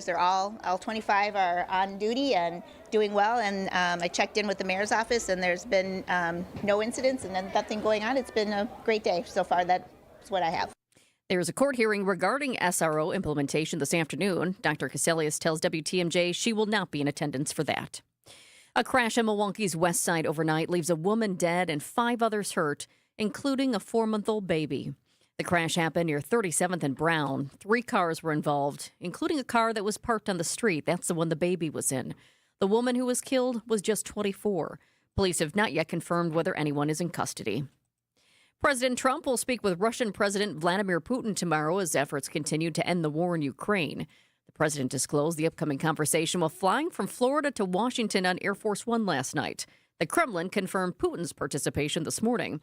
They're all 25 are on duty and doing well, and I checked in with the mayor's office, and there's been no incidents and nothing going on. It's been a great day so far. That's what I have. There's a court hearing regarding SRO implementation this afternoon. Dr. Caselius tells WTMJ she will not be in attendance for that. A crash in Milwaukee's west side overnight leaves a woman dead and 5 others hurt, including a 4-month-old baby. The crash happened near 37th and Brown. 3 cars were involved, including a car that was parked on the street. That's the one the baby was in. The woman who was killed was just 24. Police have not yet confirmed whether anyone is in custody. President Trump will speak with Russian President Vladimir Putin tomorrow as efforts continue to end the war in Ukraine. The president disclosed the upcoming conversation while flying from Florida to Washington on Air Force One last night. The Kremlin confirmed Putin's participation this morning.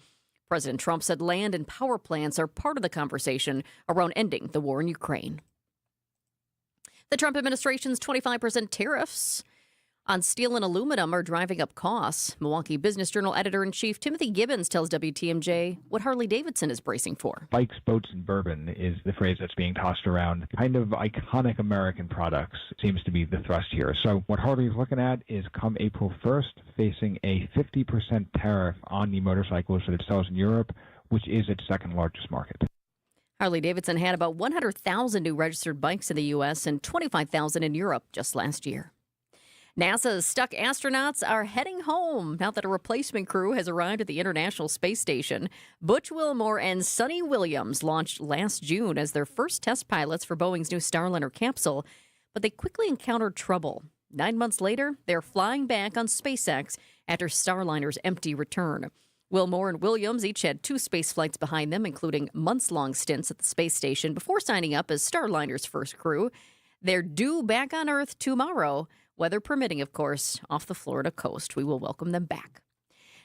President Trump said land and power plants are part of the conversation around ending the war in Ukraine. The Trump administration's 25% tariffs on steel and aluminum are driving up costs. Milwaukee Business Journal editor-in-chief Timothy Gibbons tells WTMJ what Harley-Davidson is bracing for. Bikes, boats, and bourbon is the phrase that's being tossed around. Kind of iconic American products seems to be the thrust here. So what Harley is looking at is come April 1st, facing a 50% tariff on the motorcycles that it sells in Europe, which is its second largest market. Harley-Davidson had about 100,000 new registered bikes in the U.S. and 25,000 in Europe just last year. NASA's stuck astronauts are heading home now that a replacement crew has arrived at the International Space Station. Butch Wilmore and Sonny Williams launched last June as their first test pilots for Boeing's new Starliner capsule, but they quickly encountered trouble. 9 months later, they're flying back on SpaceX after Starliner's empty return. Wilmore and Williams each had 2 space flights behind them, including months-long stints at the space station before signing up as Starliner's first crew. They're due back on Earth tomorrow, weather permitting, of course, off the Florida coast. We will welcome them back.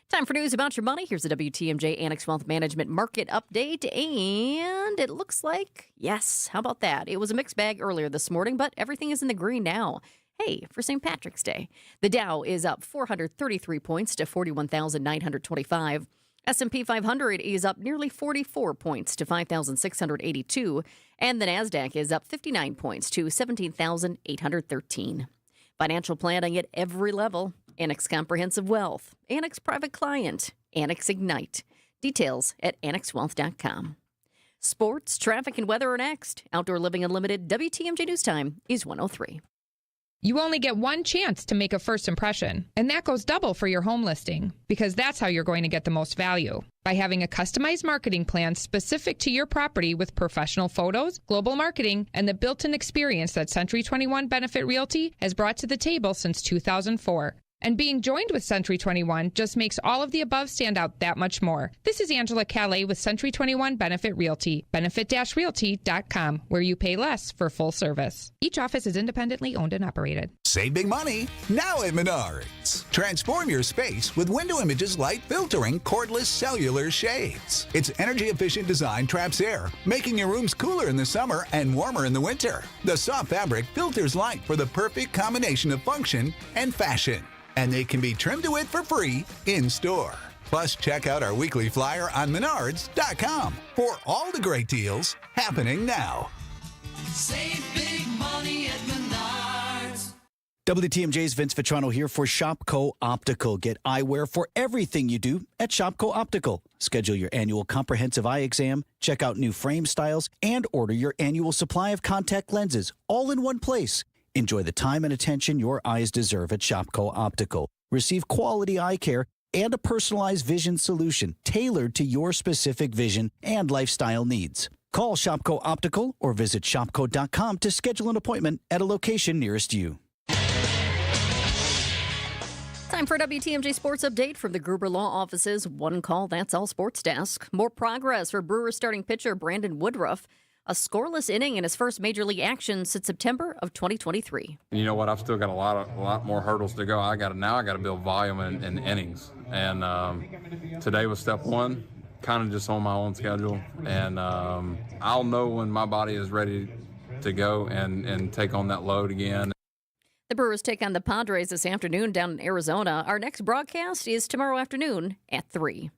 Time for news about your money. Here's the WTMJ Annex Wealth Management Market Update. And it looks like, yes, how about that? It was a mixed bag earlier this morning, but everything is in the green now. Hey, for St. Patrick's Day. The Dow is up 433 points to 41,925. S&P 500 is up nearly 44 points to 5,682. And the NASDAQ is up 59 points to 17,813. Financial planning at every level. Annex Comprehensive Wealth, Annex Private Client, Annex Ignite. Details at annexwealth.com. Sports, traffic, and weather are next. Outdoor Living Unlimited, WTMJ News Time is 1:03. You only get one chance to make a first impression, and that goes double for your home listing, because that's how you're going to get the most value. By having a customized marketing plan specific to your property with professional photos, global marketing, and the built-in experience that Century 21 Benefit Realty has brought to the table since 2004. And being joined with Century 21 just makes all of the above stand out that much more. This is Angela Calais with Century 21 Benefit Realty, benefit-realty.com, where you pay less for full service. Each office is independently owned and operated. Save big money now at Menards. Transform your space with Window Image's light filtering cordless cellular shades. Its energy-efficient design traps air, making your rooms cooler in the summer and warmer in the winter. The soft fabric filters light for the perfect combination of function and fashion. And they can be trimmed to it for free in-store. Plus, check out our weekly flyer on Menards.com for all the great deals happening now. Save big money at Menards. WTMJ's Vince Vitrano here for Shopco Optical. Get eyewear for everything you do at Shopco Optical. Schedule your annual comprehensive eye exam, check out new frame styles, and order your annual supply of contact lenses all in one place. Enjoy the time and attention your eyes deserve at Shopco Optical. Receive quality eye care and a personalized vision solution tailored to your specific vision and lifestyle needs. Call Shopco Optical or visit shopco.com to schedule an appointment at a location nearest you. Time for a WTMJ Sports Update from the Gruber Law Office's One Call, That's All Sports Desk. More progress for Brewers starting pitcher Brandon Woodruff. A scoreless inning in his first major league action since September of 2023. You know what? I've still got a lot more hurdles to go. I got to build volume in innings, and today was step one. Kind of just on my own schedule, and I'll know when my body is ready to go and take on that load again. The Brewers take on the Padres this afternoon down in Arizona. Our next broadcast is tomorrow afternoon at 3.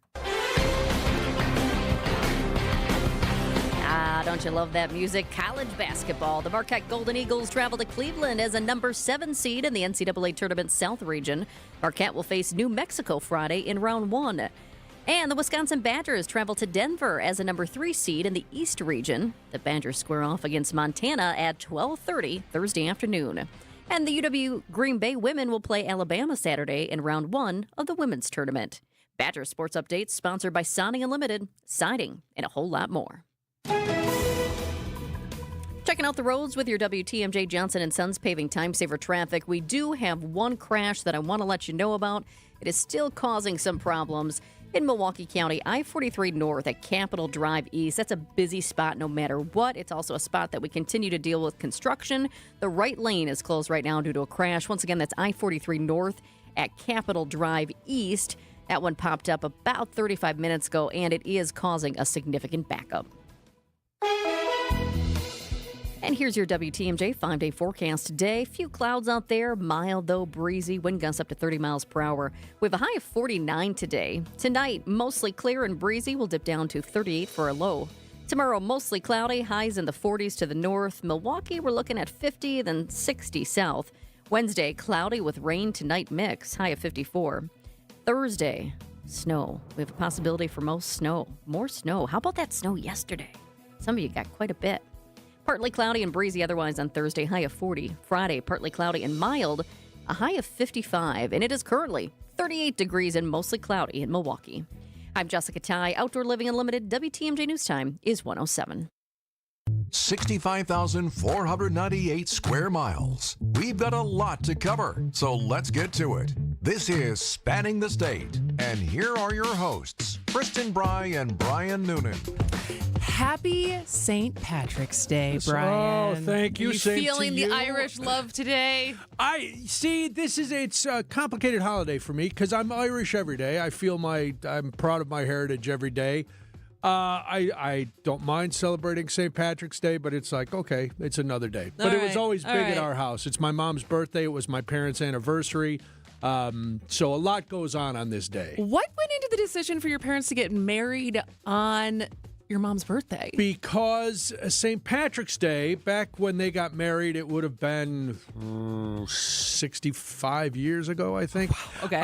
Don't you love that music? College college basketball. The Marquette Golden Eagles travel to Cleveland as a number 7 seed in the NCAA Tournament South region. Marquette will face New Mexico Friday in round 1. And the Wisconsin Badgers travel to Denver as a number 3 seed in the East region. The Badgers square off against Montana at 12:30 Thursday afternoon. And the UW Green Bay women will play Alabama Saturday in round 1 of the women's tournament. Badger Sports Updates sponsored by Siding Unlimited, siding, and a whole lot more. Checking out the roads with your WTMJ Johnson & Sons paving time-saver traffic. We do have one crash that I want to let you know about. It is still causing some problems in Milwaukee County. I-43 North at Capitol Drive East. That's a busy spot no matter what. It's also a spot that we continue to deal with construction. The right lane is closed right now due to a crash. Once again, that's I-43 North at Capitol Drive East. That one popped up about 35 minutes ago, and it is causing a significant backup. And here's your WTMJ 5-day forecast today. Few clouds out there, mild though breezy, wind gusts up to 30 miles per hour. We have a high of 49 today. Tonight, mostly clear and breezy, will dip down to 38 for a low. Tomorrow, mostly cloudy, highs in the 40s to the north. Milwaukee, we're looking at 50, then 60 south. Wednesday, cloudy with rain tonight mix, high of 54. Thursday, snow. We have a possibility for most snow. More snow. How about that snow yesterday? Some of you got quite a bit. Partly cloudy and breezy otherwise on Thursday, high of 40. Friday, partly cloudy and mild, a high of 55. And it is currently 38 degrees and mostly cloudy in Milwaukee. I'm Jessica Ty. Outdoor Living Unlimited. WTMJ News Time is 1:07. 65,498 square miles. We've got a lot to cover, so let's get to it. This is Spanning the State, and here are your hosts, Kristin, Brey, and Brian Noonan. Happy St. Patrick's Day, Brian. Oh, thank you. Same feeling to you. the Irish love today? I see. It's a complicated holiday for me because I'm Irish every day. I'm proud of my heritage every day. I don't mind celebrating St. Patrick's Day, but it's like, okay, it's another day. But it was always big at our house. It's my mom's birthday. It was my parents' anniversary. So a lot goes on this day. What went into the decision for your parents to get married on your mom's birthday? Because St. Patrick's Day, back when they got married, it would have been 65 years ago, I think. Okay.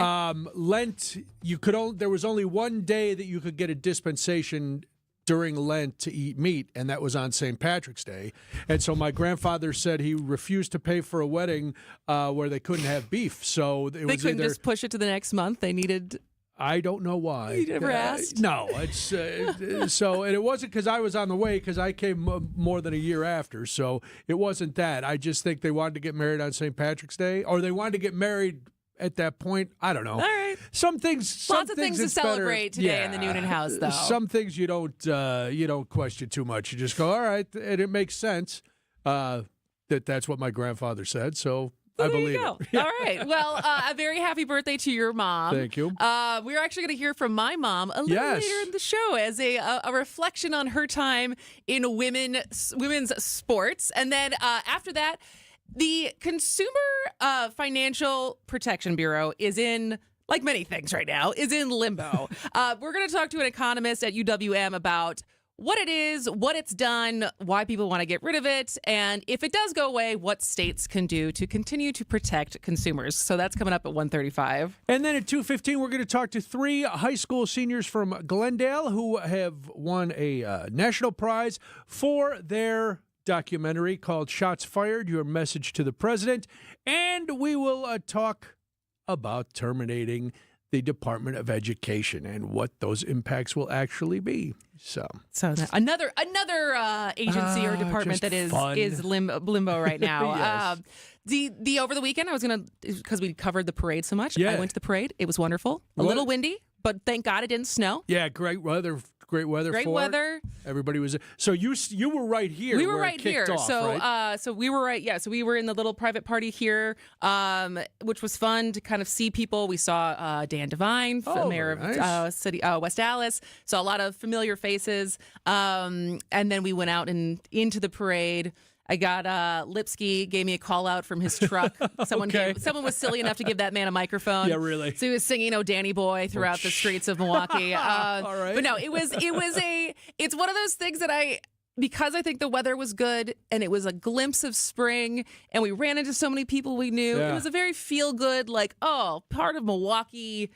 Lent, there was only one day that you could get a dispensation during Lent to eat meat, and that was on St. Patrick's Day. And so my grandfather said he refused to pay for a wedding where they couldn't have beef. So they couldn't just push it to the next month. They needed... I don't know why. You never asked? No. It's so, and it wasn't because I was on the way, because I came more than a year after. So it wasn't that. I just think they wanted to get married on St. Patrick's Day, or they wanted to get married at that point. I don't know. All right. Some things. Lots of things to celebrate today in the Noonan house, though. Some things you don't question too much. You just go, all right, and it makes sense that's what my grandfather said. So. I believe you go. it. Yeah. All right. Well, a very happy birthday to your mom. Thank you. We're actually going to hear from my mom a little later in the show as a reflection on her time in women's sports. And then after that, the Consumer Financial Protection Bureau is in, like many things right now, is in limbo. We're going to talk to an economist at UWM about what it is, what it's done, why people want to get rid of it, and if it does go away, what states can do to continue to protect consumers. So that's coming up at 1:35. And then at 2:15, we're going to talk to 3 high school seniors from Glendale who have won a national prize for their documentary called Shots Fired, Your Message to the President. And we will talk about terminating the Department of Education and what those impacts will actually be. So another agency or department that is limbo right now. Yes. The over the weekend, I was gonna, because we covered the parade so much. Yeah. I went to the parade. It was wonderful. A little windy, but thank God it didn't snow. Yeah, great weather. Great weather. Everybody was. So you were right here. We were where right it kicked here. Off, so right? so we were right. Yeah. So we were in the little private party here, which was fun to kind of see people. We saw Dan Devine, mayor of city West Dallas. Saw a lot of familiar faces. And then we went out and into the parade. I got Lipsky gave me a call out from his truck. Someone was silly enough to give that man a microphone. Yeah, really. So he was singing "Oh Danny Boy" throughout the streets of Milwaukee. All right. But no, it's one of those things that because I think the weather was good and it was a glimpse of spring and we ran into so many people we knew, Yeah. it was a very feel-good, part of Milwaukee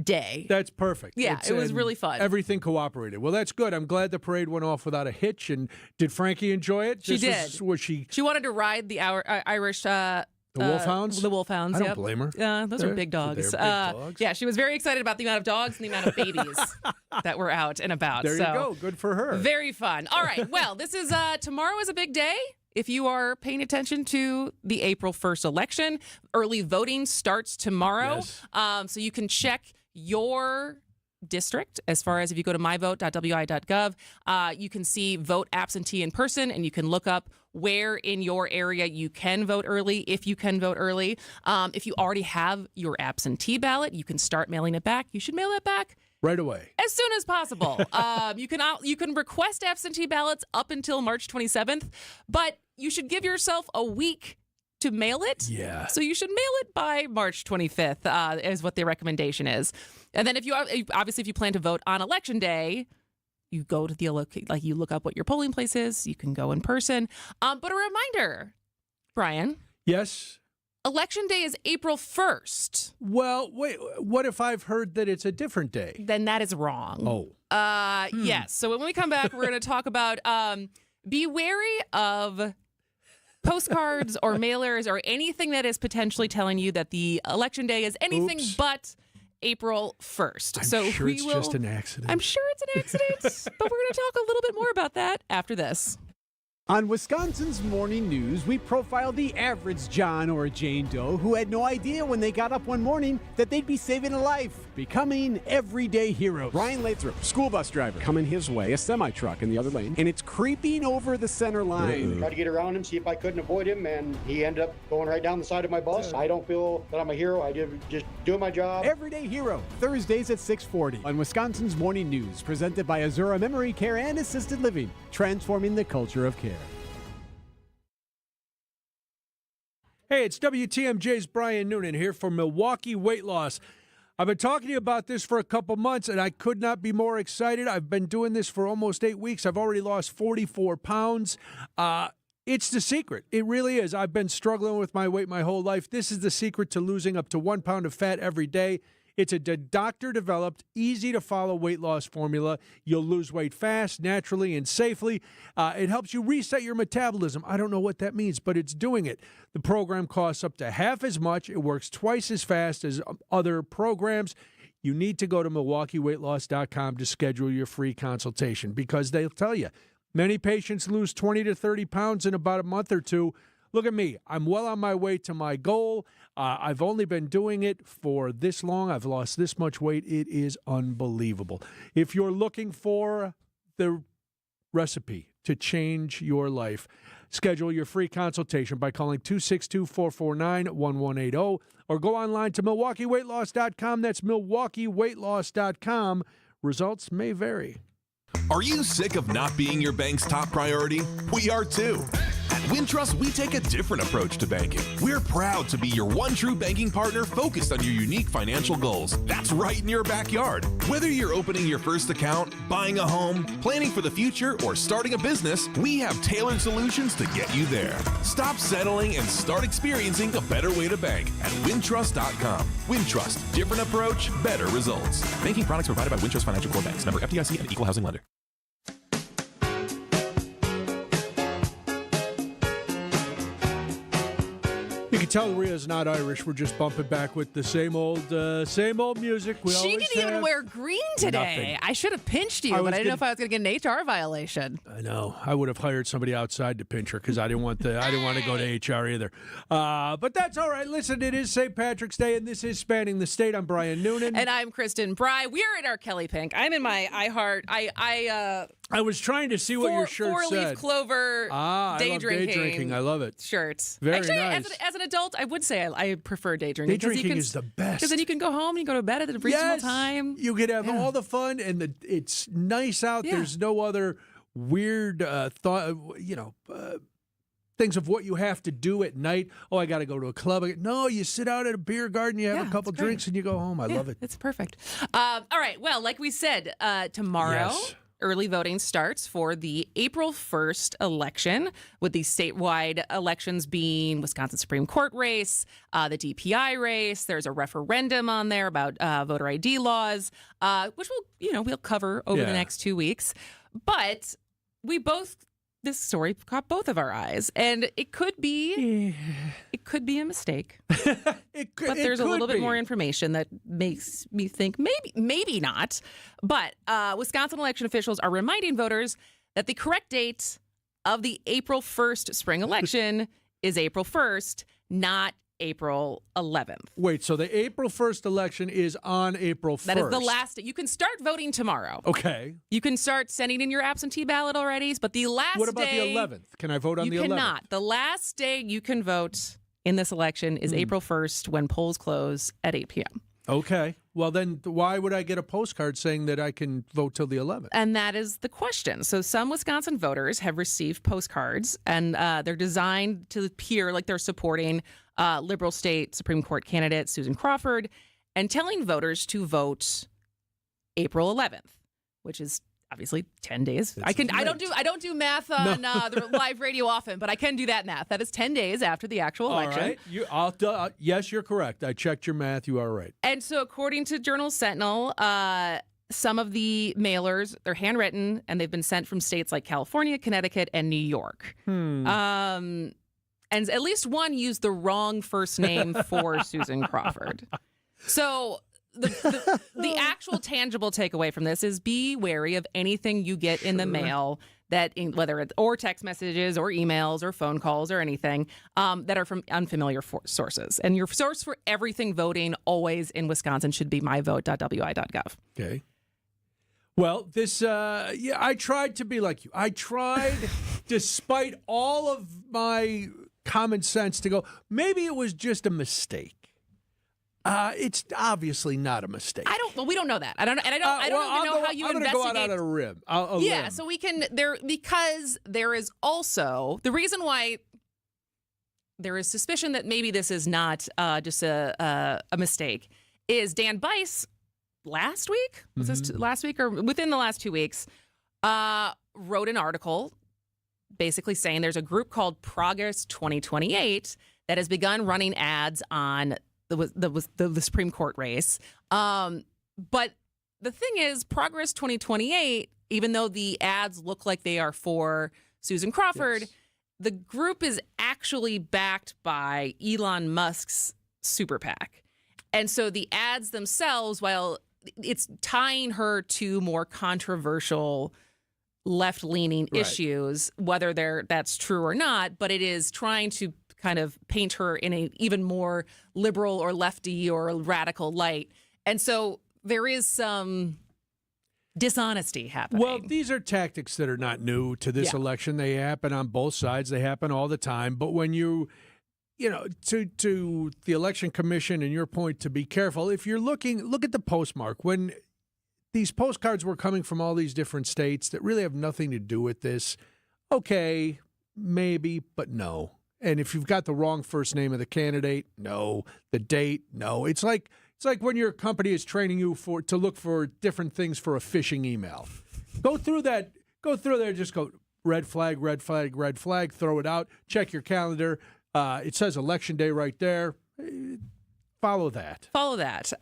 day. That's perfect. Yeah, it was and really fun. Everything cooperated. Well, that's good. I'm glad the parade went off without a hitch. And did Frankie enjoy it? She did. Was she She wanted to ride the Irish... the Wolfhounds? The Wolfhounds, I don't yep. blame her. Those are big dogs. They're big dogs. Yeah, she was very excited about the amount of dogs and the amount of babies that were out and about. There you So, go. Good for her. very fun. All right, well, this is tomorrow is a big day. If you are paying attention to the April 1st election, early voting starts tomorrow. Yes. So you can check your district as far as if you go to myvote.wi.gov, you can see vote absentee in person, and you can look up where in your area you can vote early, if you can vote early. If you already have your absentee ballot, you can start mailing it back. You should mail that back right away, as soon as possible. You can request absentee ballots up until March 27th, but you should give yourself a week to mail it. Yeah. So you should mail it by March 25th, is what the recommendation is. And then if you plan to vote on election day, you go to you look up what your polling place is. You can go in person. But a reminder, Brian. Yes. Election day is April 1st. Well, wait, what if I've heard that it's a different day? Then that is wrong. Oh. Yes. So when we come back, we're going to talk about be wary of postcards or mailers or anything that is potentially telling you that the election day is anything but April 1st. I'm sure it's just an accident. I'm sure it's an accident, but we're going to talk a little bit more about that after this. On Wisconsin's Morning News, we profiled the average John or Jane Doe who had no idea when they got up one morning that they'd be saving a life, becoming everyday heroes. Ryan Lathrop, school bus driver, coming his way, a semi-truck in the other lane, and it's creeping over the center line. Tried to get around him, see if I couldn't avoid him, and he ended up going right down the side of my bus. I don't feel that I'm a hero. I did just doing my job. Everyday Hero, Thursdays at 6:40 on Wisconsin's Morning News, presented by Azura Memory Care and Assisted Living, transforming the culture of care. Hey, it's WTMJ's Brian Noonan here for Milwaukee Weight Loss. I've been talking to you about this for a couple months, and I could not be more excited. I've been doing this for almost 8 weeks. I've already lost 44 pounds. It's the secret. It really is. I've been struggling with my weight my whole life. This is the secret to losing up to 1 pound of fat every day. It's a doctor-developed, easy-to-follow weight loss formula. You'll lose weight fast, naturally, and safely. It helps you reset your metabolism. I don't know what that means, but it's doing it. The program costs up to half as much. It works twice as fast as other programs. You need to go to MilwaukeeWeightLoss.com to schedule your free consultation because they'll tell you. Many patients lose 20 to 30 pounds in about a month or two. Look at me. I'm well on my way to my goal. I've only been doing it for this long. I've lost this much weight. It is unbelievable. If you're looking for the recipe to change your life, schedule your free consultation by calling 262-449-1180 or go online to MilwaukeeWeightLoss.com. That's MilwaukeeWeightLoss.com. Results may vary. Are you sick of not being your bank's top priority? We are too. At Wintrust, we take a different approach to banking. We're proud to be your one true banking partner focused on your unique financial goals. That's right in your backyard. Whether you're opening your first account, buying a home, planning for the future, or starting a business, we have tailored solutions to get you there. Stop settling and start experiencing a better way to bank at Wintrust.com. Wintrust, different approach, better results. Banking products provided by Wintrust Financial Corp Banks. Member FDIC and Equal Housing Lender. You can tell Rhea's not Irish. We're just bumping back with the same old music. She didn't even wear green today. Nothing. I should have pinched you, but I didn't know if I was going to get an HR violation. I know. I would have hired somebody outside to pinch her because I didn't want to go to HR either. But that's all right. Listen, it is St. Patrick's Day, and this is Spanning the State. I'm Brian Noonan. And I'm Kristin Brey. We are in our Kelly Pink. I'm in my I was trying to see what your shirt said. Four-leaf clover day drinking. I love it. Shirt. Very Actually, nice. As an adult, I would say I prefer day drinking. Day drinking is the best. Because then you can go home and you go to bed at a reasonable time. You could have all the fun, and it's nice out. Yeah. There's no other weird things of what you have to do at night. Oh, I got to go to a club. No, you sit out at a beer garden, you have a couple drinks, and you go home. I love it. It's perfect. All right. Well, like we said, tomorrow. Yes. early voting starts for the April 1st election, with the statewide elections being Wisconsin Supreme Court race, the DPI race. There's a referendum on there about voter ID laws, which we'll cover over the next 2 weeks. But this story caught both of our eyes, and it could be a mistake. But there's a little bit more information that makes me think maybe not. But Wisconsin election officials are reminding voters that the correct date of the April 1st spring election is April 1st, not April 11th. Wait, so the April 1st election is on April 1st? That is the last. You can start voting tomorrow. Okay. You can start sending in your absentee ballot already, but the last day... What about the 11th? Can I vote on the 11th? You cannot. The last day you can vote in this election is April 1st, when polls close at 8 p.m. Okay. Well, then why would I get a postcard saying that I can vote till the 11th? And that is the question. So some Wisconsin voters have received postcards, and they're designed to appear like they're supporting liberal state Supreme Court candidate Susan Crawford, and telling voters to vote April 11th, which is obviously 10 days. I don't do math on the live radio often, but I can do that math. That is 10 days after the actual election. All right. Yes, you're correct. I checked your math. You are right. And so according to Journal Sentinel, some of the mailers, they're handwritten, and they've been sent from states like California, Connecticut, and New York. And at least one used the wrong first name for Susan Crawford. So the actual tangible takeaway from this is be wary of anything you get in the mail, whether it's or text messages or emails or phone calls or anything that are from unfamiliar sources. And your source for everything voting always in Wisconsin should be myvote.wi.gov. Okay. Well, I tried to be like you. I tried, despite all of my common sense, to go, maybe it was just a mistake. It's obviously not a mistake. We don't know that. I don't even know how you investigate. I'm going to go out on a rim. Yeah, so we can because there is also the reason why there is suspicion that maybe this is not just a mistake is Dan Bice last week. Was this last week or within the last 2 weeks? Wrote an article basically saying there's a group called Progress 2028 that has begun running ads on the Supreme Court race. But the thing is, Progress 2028, even though the ads look like they are for Susan Crawford, the group is actually backed by Elon Musk's super PAC. And so the ads themselves, while it's tying her to more controversial left-leaning issues, whether that's true or not, but it is trying to kind of paint her in an even more liberal or lefty or radical light. And so there is some dishonesty happening. Well, these are tactics that are not new to this election. They happen on both sides. They happen all the time. But when to the Election Commission and your point to be careful, if you're look at the postmark. When these postcards were coming from all these different states that really have nothing to do with this, okay, maybe, but no. And if you've got the wrong first name of the candidate, no. The date, no. It's like when your company is training you to look for different things for a phishing email. Go through there, just go red flag, red flag, red flag, throw it out, check your calendar. It says election day right there. Follow that.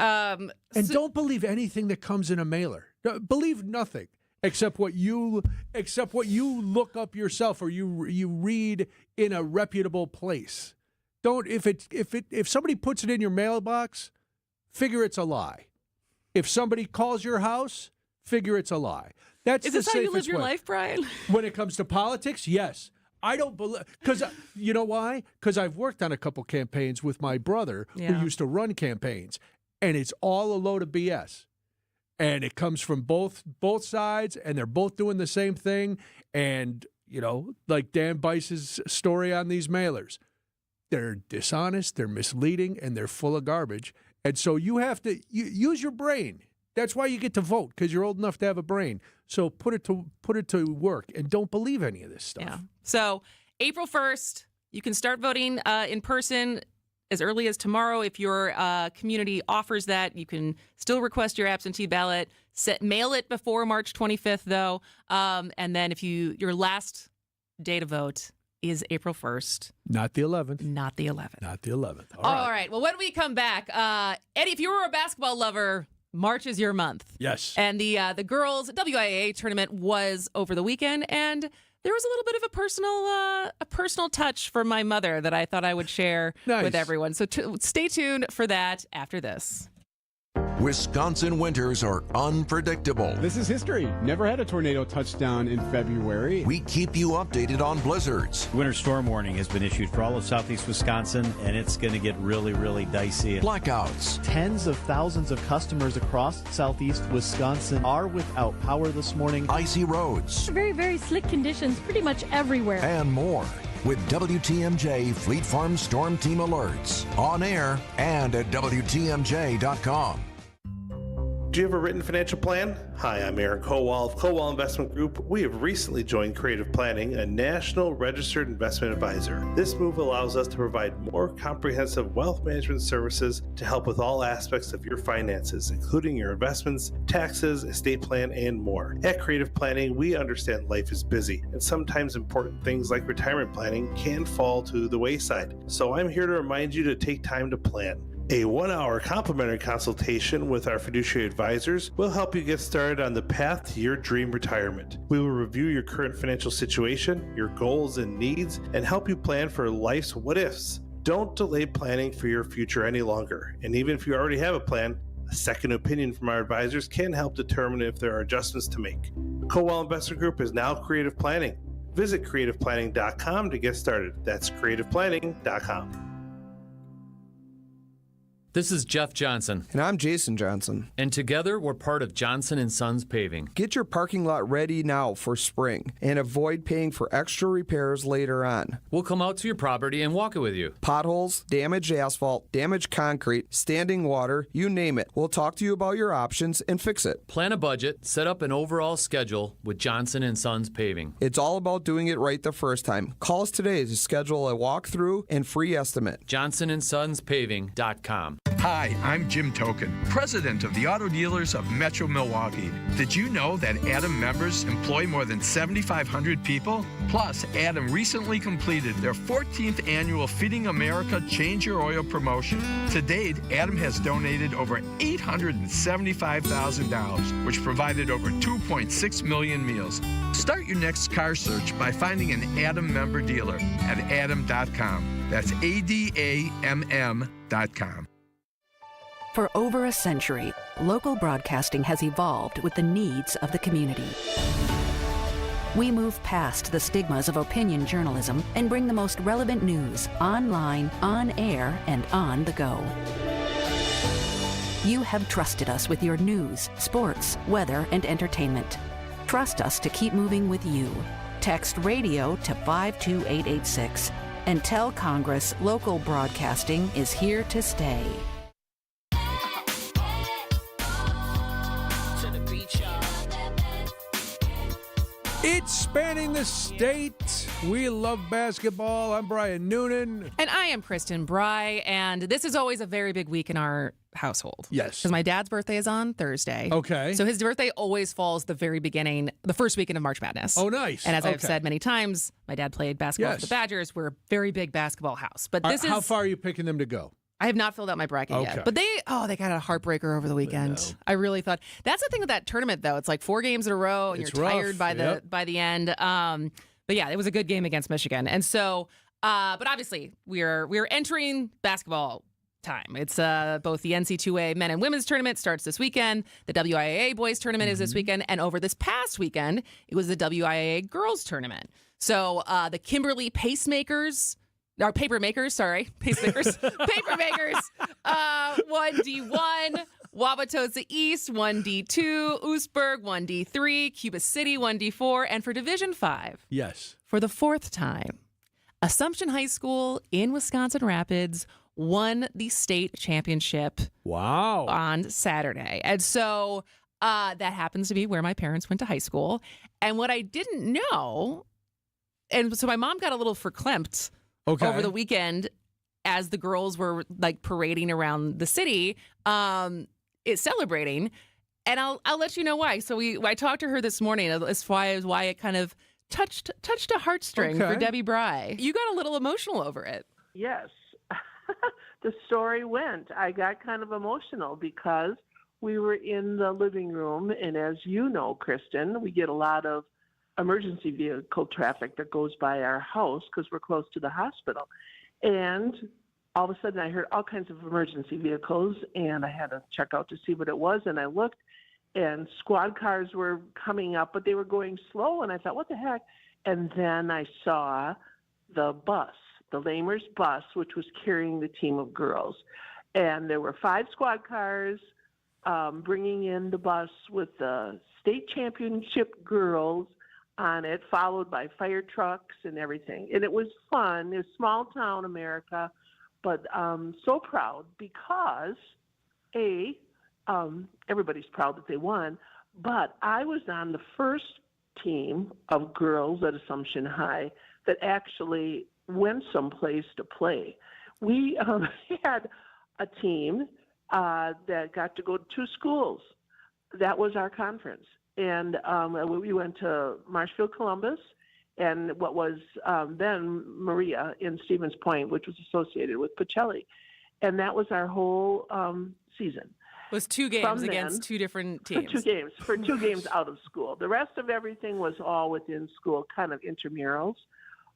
And don't believe anything that comes in a mailer. Believe nothing except what you look up yourself or you read in a reputable place. Don't if somebody puts it in your mailbox, figure it's a lie. If somebody calls your house, figure it's a lie. Is this how you live your life, Brian? When it comes to politics, yes. I don't believe, because you know why? Because I've worked on a couple campaigns with my brother who used to run campaigns, and it's all a load of BS. And it comes from both sides, and they're both doing the same thing. And, like Dan Bice's story on these mailers, they're dishonest, they're misleading, and they're full of garbage. And so you have to use your brain. That's why you get to vote, because you're old enough to have a brain. So put it to work and don't believe any of this stuff. Yeah. So April 1st, you can start voting in person. as early as tomorrow. If your community offers that, you can still request your absentee ballot. Mail it before March 25th, though. And then if your last day to vote is April 1st. Not the 11th. Not the 11th. Not the 11th. All right. Well, when we come back, Eddie, if you were a basketball lover, March is your month. Yes. And the girls' WIAA tournament was over the weekend, and there was a little bit of a personal touch from my mother that I thought I would share with everyone. So stay tuned for that after this. Wisconsin winters are unpredictable. This is history. Never had a tornado touchdown in February. We keep you updated on blizzards. Winter storm warning has been issued for all of southeast Wisconsin, and it's going to get really, really dicey. Blackouts. Tens of thousands of customers across southeast Wisconsin are without power this morning. Icy roads. Very, very slick conditions pretty much everywhere. And more. With WTMJ Fleet Farm Storm Team alerts on air and at WTMJ.com. Do you have a written financial plan? Hi, I'm Aaron Kowal of Kowal Investment Group. We have recently joined Creative Planning, a national registered investment advisor. This move allows us to provide more comprehensive wealth management services to help with all aspects of your finances, including your investments, taxes, estate plan, and more. At Creative Planning, we understand life is busy, and sometimes important things like retirement planning can fall to the wayside. So I'm here to remind you to take time to plan. A 1-hour complimentary consultation with our fiduciary advisors will help you get started on the path to your dream retirement. We will review your current financial situation, your goals and needs, and help you plan for life's what-ifs. Don't delay planning for your future any longer. And even if you already have a plan, a second opinion from our advisors can help determine if there are adjustments to make. Kowal Investment Group is now Creative Planning. Visit creativeplanning.com to get started. That's creativeplanning.com. This is Jeff Johnson. And I'm Jason Johnson. And together, we're part of Johnson & Sons Paving. Get your parking lot ready now for spring and avoid paying for extra repairs later on. We'll come out to your property and walk it with you. Potholes, damaged asphalt, damaged concrete, standing water, you name it. We'll talk to you about your options and fix it. Plan a budget, set up an overall schedule with Johnson & Sons Paving. It's all about doing it right the first time. Call us today to schedule a walkthrough and free estimate. JohnsonandSonsPaving.com. Hi, I'm Jim Token, president of the Auto Dealers of Metro Milwaukee. Did you know that Adam members employ more than 7,500 people? Plus, Adam recently completed their 14th annual Feeding America Change Your Oil promotion. To date, Adam has donated over $875,000, which provided over 2.6 million meals. Start your next car search by finding an Adam member dealer at adam.com. That's ADAMM.com. For over a century, local broadcasting has evolved with the needs of the community. We move past the stigmas of opinion journalism and bring the most relevant news online, on air, and on the go. You have trusted us with your news, sports, weather, and entertainment. Trust us to keep moving with you. Text radio to 52886 and tell Congress local broadcasting is here to stay. It's Spanning the State. We love basketball. I'm Brian Noonan. And I am Kristin Brey. And this is always a very big week in our household. Yes. Because my dad's birthday is on Thursday. Okay. So his birthday always falls the first weekend of March Madness. Oh, nice. And as I've said many times, my dad played basketball for the Badgers. We're a very big basketball house. But How far are you picking them to go? I have not filled out my bracket yet. But they got a heartbreaker over the weekend. I really thought that's the thing with that tournament though. It's like 4 games in a row and you're tired by the end. But yeah, it was a good game against Michigan. And so but obviously we're entering basketball time. It's both the NC2A men and women's tournament starts this weekend. The WIAA boys tournament is this weekend, and over this past weekend, it was the WIAA girls tournament. So the Kimberly Pacemakers, Pacemakers, won D1, Wauwatosa East won D2, Oostburg won D3, Cuba City won D4, and for Division 5, yes, for the 4th time, Assumption High School in Wisconsin Rapids won the state championship. Wow. On Saturday. And so that happens to be where my parents went to high school. And what I didn't know, and so my mom got a little verklempt over the weekend. as the girls were like parading around the city, it's celebrating. And I'll let you know why. So I talked to her this morning as far as why it kind of touched a heartstring for Debbie Brey. You got a little emotional over it. Yes. The story went. I got kind of emotional because we were in the living room, and as you know, Kristin, we get a lot of emergency vehicle traffic that goes by our house because we're close to the hospital. And all of a sudden I heard all kinds of emergency vehicles, and I had to check out to see what it was, and I looked, and squad cars were coming up, but they were going slow, and I thought, what the heck? And then I saw the bus, the Lamers bus, which was carrying the team of girls. And there were 5 squad cars bringing in the bus with the state championship girls on it, followed by fire trucks and everything. And it was fun. It was small town America, but so proud because, everybody's proud that they won, but I was on the first team of girls at Assumption High that actually went someplace to play. We had a team that got to go to 2 schools. That was our conference. And we went to Marshfield, Columbus, and what was then Maria in Stevens Point, which was associated with Pacelli. And that was our whole season. It was 2 games against 2 different teams. For 2 games out of school. The rest of everything was all within school, kind of intramurals.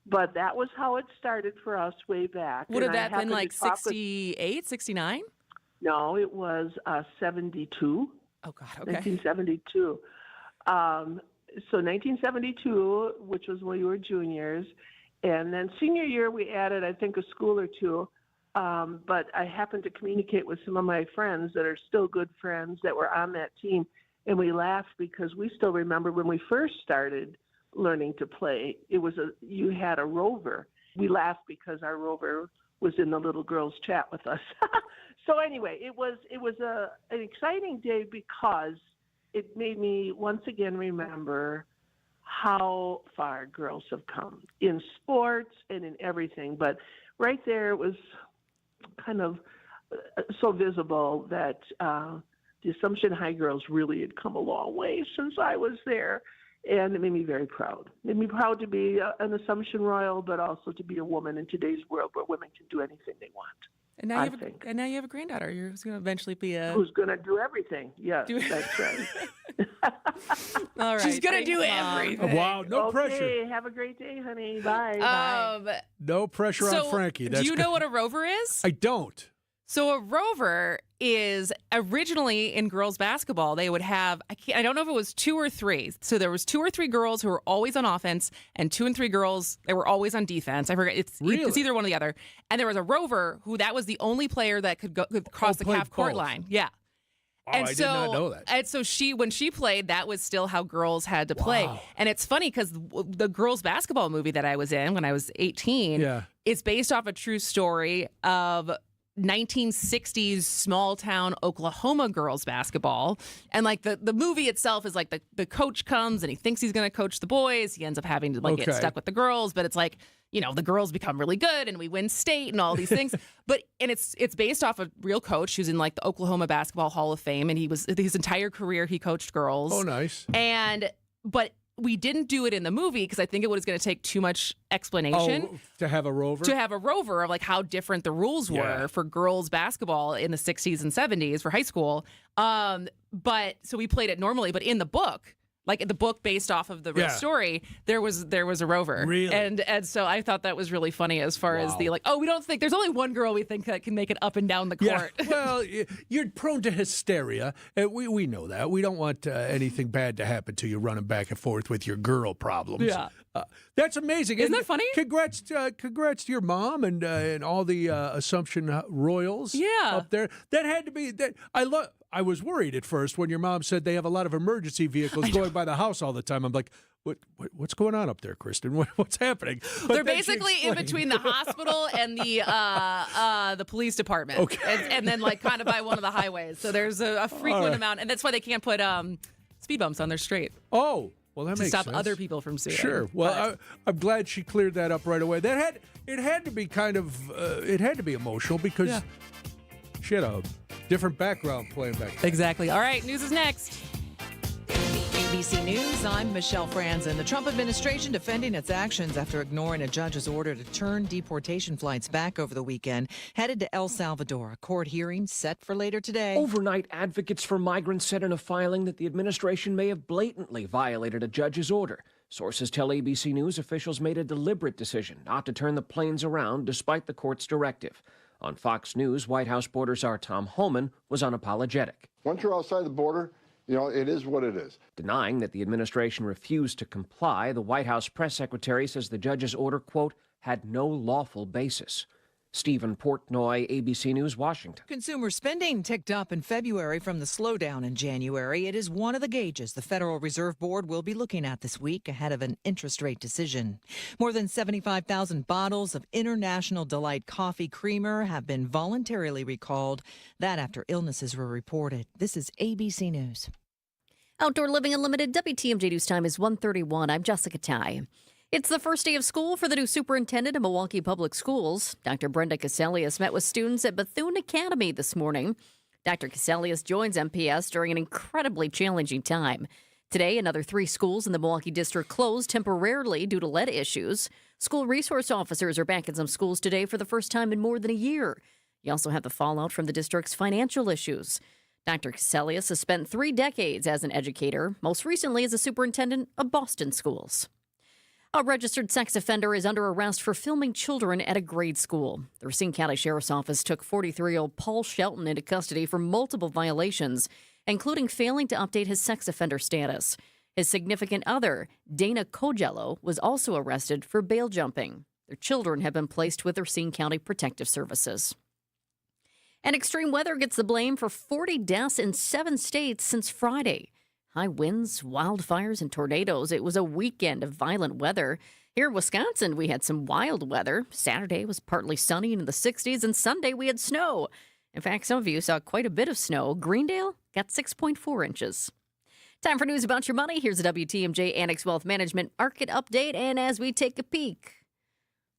But that was how it started for us way back. Would have that been like 68, 69? No, it was 72. Oh, God, okay. 1972. So 1972, which was when we were juniors. And then senior year, we added, I think, a school or 2. But I happened to communicate with some of my friends that are still good friends that were on that team. And we laughed because we still remember when we first started learning to play, you had a rover. We laughed because our rover was in the little girls' chat with us. So anyway, it was an exciting day because it made me once again remember how far girls have come in sports and in everything. But right there, it was kind of so visible that the Assumption High girls really had come a long way since I was there. And it made me very proud. It made me proud to be an Assumption Royal, but also to be a woman in today's world where women can do anything they want. And now you have a granddaughter who's going to eventually be who's going to do everything. Yes, that's right. All right. She's going to do everything. Wow, no pressure. Okay, have a great day, honey. Bye. Bye. No pressure on Frankie. Do you know what a rover is? I don't. So a rover is originally in girls basketball. They would have, I don't know if it was 2 or 3. So there was 2 or 3 girls who were always on offense and 2 and 3 girls that were always on defense. I forget. It's either one or the other. And there was a rover who that was the only player that could cross the half court line. Yeah. Oh, I did not know that. And so when she played, that was still how girls had to play. And it's funny because the girls basketball movie that I was in when I was 18 is based off a true story of 1960s small town Oklahoma girls basketball. And like the movie itself is like the coach comes and he thinks he's going to coach the boys. He ends up having to get stuck with the girls, but it's like, the girls become really good and we win state and all these things. And it's based off a real coach who's in like the Oklahoma Basketball Hall of Fame. And he was his entire career, he coached girls. Oh, nice. But we didn't do it in the movie because I think it was going to take too much explanation. Oh, to have a rover? To have a rover of like how different the rules were for girls basketball in the 60s and 70s for high school. But so we played it normally, but in the book, like the book based off of the real story, there was a rover. Really? And so I thought that was really funny as far as the we don't think there's only one girl we think that can make it up and down the court. Yeah. Well, you're prone to hysteria. We know that. We don't want anything bad to happen to you running back and forth with your girl problems. Yeah. That's amazing. Isn't that funny? Congrats to your mom and all the Assumption Royals up there. That had to be that. I was worried at first when your mom said they have a lot of emergency vehicles going by the house all the time. I'm like, what's going on up there, Kristin? What's happening? But they're basically in between the hospital and the police department. Okay. And then like kind of by one of the highways. So there's a frequent amount, and that's why they can't put speed bumps on their street. Oh. Well, that to makes stop sense. other people from suing. Sure. Well, I'm glad she cleared that up right away. It had to be kind of it had to be emotional because she had a different background playing back then. Exactly. All right, news is next. ABC News, I'm Michelle Franzen. The Trump administration defending its actions after ignoring a judge's order to turn deportation flights back over the weekend, headed to El Salvador. A court hearing set for later today. Overnight, advocates for migrants said in a filing that the administration may have blatantly violated a judge's order. Sources tell ABC News officials made a deliberate decision not to turn the planes around despite the court's directive. On Fox News, White House border czar Tom Homan was unapologetic. Once you're outside the border, it is what it is. Denying that the administration refused to comply, the White House press secretary says the judge's order, quote, had no lawful basis. Stephen Portnoy, ABC News, Washington. Consumer spending ticked up in February from the slowdown in January. It is one of the gauges the Federal Reserve Board will be looking at this week ahead of an interest rate decision. More than 75,000 bottles of International Delight Coffee Creamer have been voluntarily recalled. That after illnesses were reported. This is ABC News. Outdoor Living Unlimited WTMJ News Time is 1:31. I'm Jessica Ty. It's the first day of school for the new superintendent of Milwaukee Public Schools. Dr. Brenda Caselius met with students at Bethune Academy this morning. Dr. Caselius joins MPS during an incredibly challenging time. Today, another 3 schools in the Milwaukee district closed temporarily due to lead issues. School resource officers are back in some schools today for the first time in more than a year. You also have the fallout from the district's financial issues. Dr. Caselius has spent 3 decades as an educator, most recently as a superintendent of Boston schools. A registered sex offender is under arrest for filming children at a grade school. The Racine County Sheriff's Office took 43-year-old Paul Shelton into custody for multiple violations, including failing to update his sex offender status. His significant other, Dana Cogello, was also arrested for bail jumping. Their children have been placed with the Racine County Protective Services. And extreme weather gets the blame for 40 deaths in 7 states since Friday. High winds, wildfires, and tornadoes. It was a weekend of violent weather. Here in Wisconsin, we had some wild weather. Saturday was partly sunny in the 60s, and Sunday we had snow. In fact, some of you saw quite a bit of snow. Greendale got 6.4 inches. Time for news about your money. Here's a WTMJ Annex Wealth Management market update, and as we take a peek,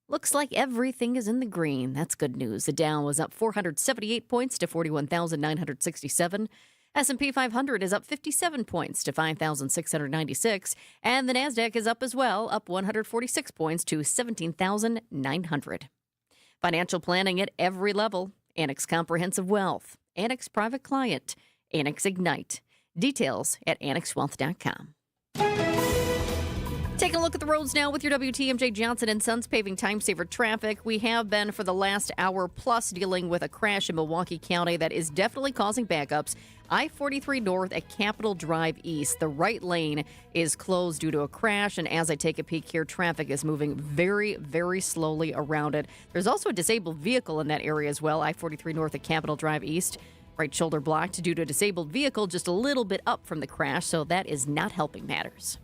looks like everything is in the green. That's good news. The Dow was up 478 points to 41,967. S&P 500 is up 57 points to 5,696, and the Nasdaq is up as well, up 146 points to 17,900. Financial planning at every level. Annex Comprehensive Wealth, Annex Private Client, Annex Ignite. Details at annexwealth.com. Taking a look at the roads now with your WTMJ Johnson & Sons paving time-saver traffic. We have been for the last hour plus dealing with a crash in Milwaukee County that is definitely causing backups. I-43 North at Capitol Drive East. The right lane is closed due to a crash, and as I take a peek here, traffic is moving very, very slowly around it. There's also a disabled vehicle in that area as well. I-43 North at Capitol Drive East. Right shoulder blocked due to a disabled vehicle just a little bit up from the crash, so that is not helping matters.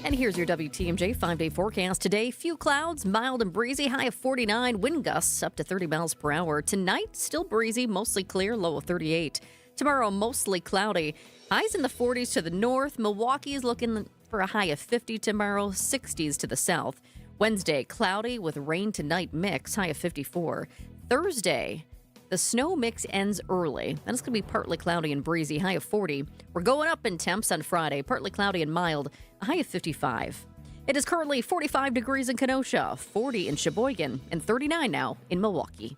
And here's your WTMJ 5-day forecast. Today, few clouds, mild and breezy, high of 49, wind gusts up to 30 miles per hour. Tonight, still breezy, mostly clear, low of 38. Tomorrow, mostly cloudy, highs in the 40s to the north. Milwaukee is looking for a high of 50 tomorrow, 60s to the south. Wednesday, cloudy with rain to night mix, high of 54. Thursday, the snow mix ends early. Then it's going to be partly cloudy and breezy, high of 40. We're going up in temps on Friday, partly cloudy and mild, a high of 55. It is currently 45 degrees in Kenosha, 40 in Sheboygan, and 39 now in Milwaukee.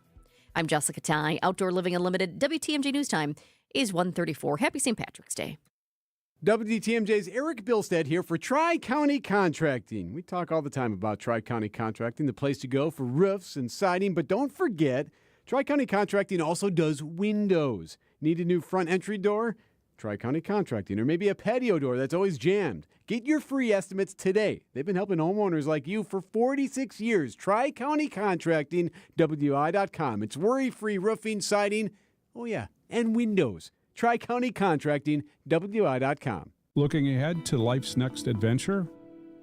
I'm Jessica Ty, Outdoor Living Unlimited. WTMJ News Time is 1:34. Happy St. Patrick's Day. WTMJ's Eric Bilstead here for Tri-County Contracting. We talk all the time about Tri-County Contracting, the place to go for roofs and siding, but don't forget, Tri-County Contracting also does windows. Need a new front entry door? Tri-County Contracting. Or maybe a patio door that's always jammed. Get your free estimates today. They've been helping homeowners like you for 46 years. Tri-County Contracting, WI.com. It's worry-free roofing, siding, and windows. Tri-County Contracting, WI.com. Looking ahead to life's next adventure?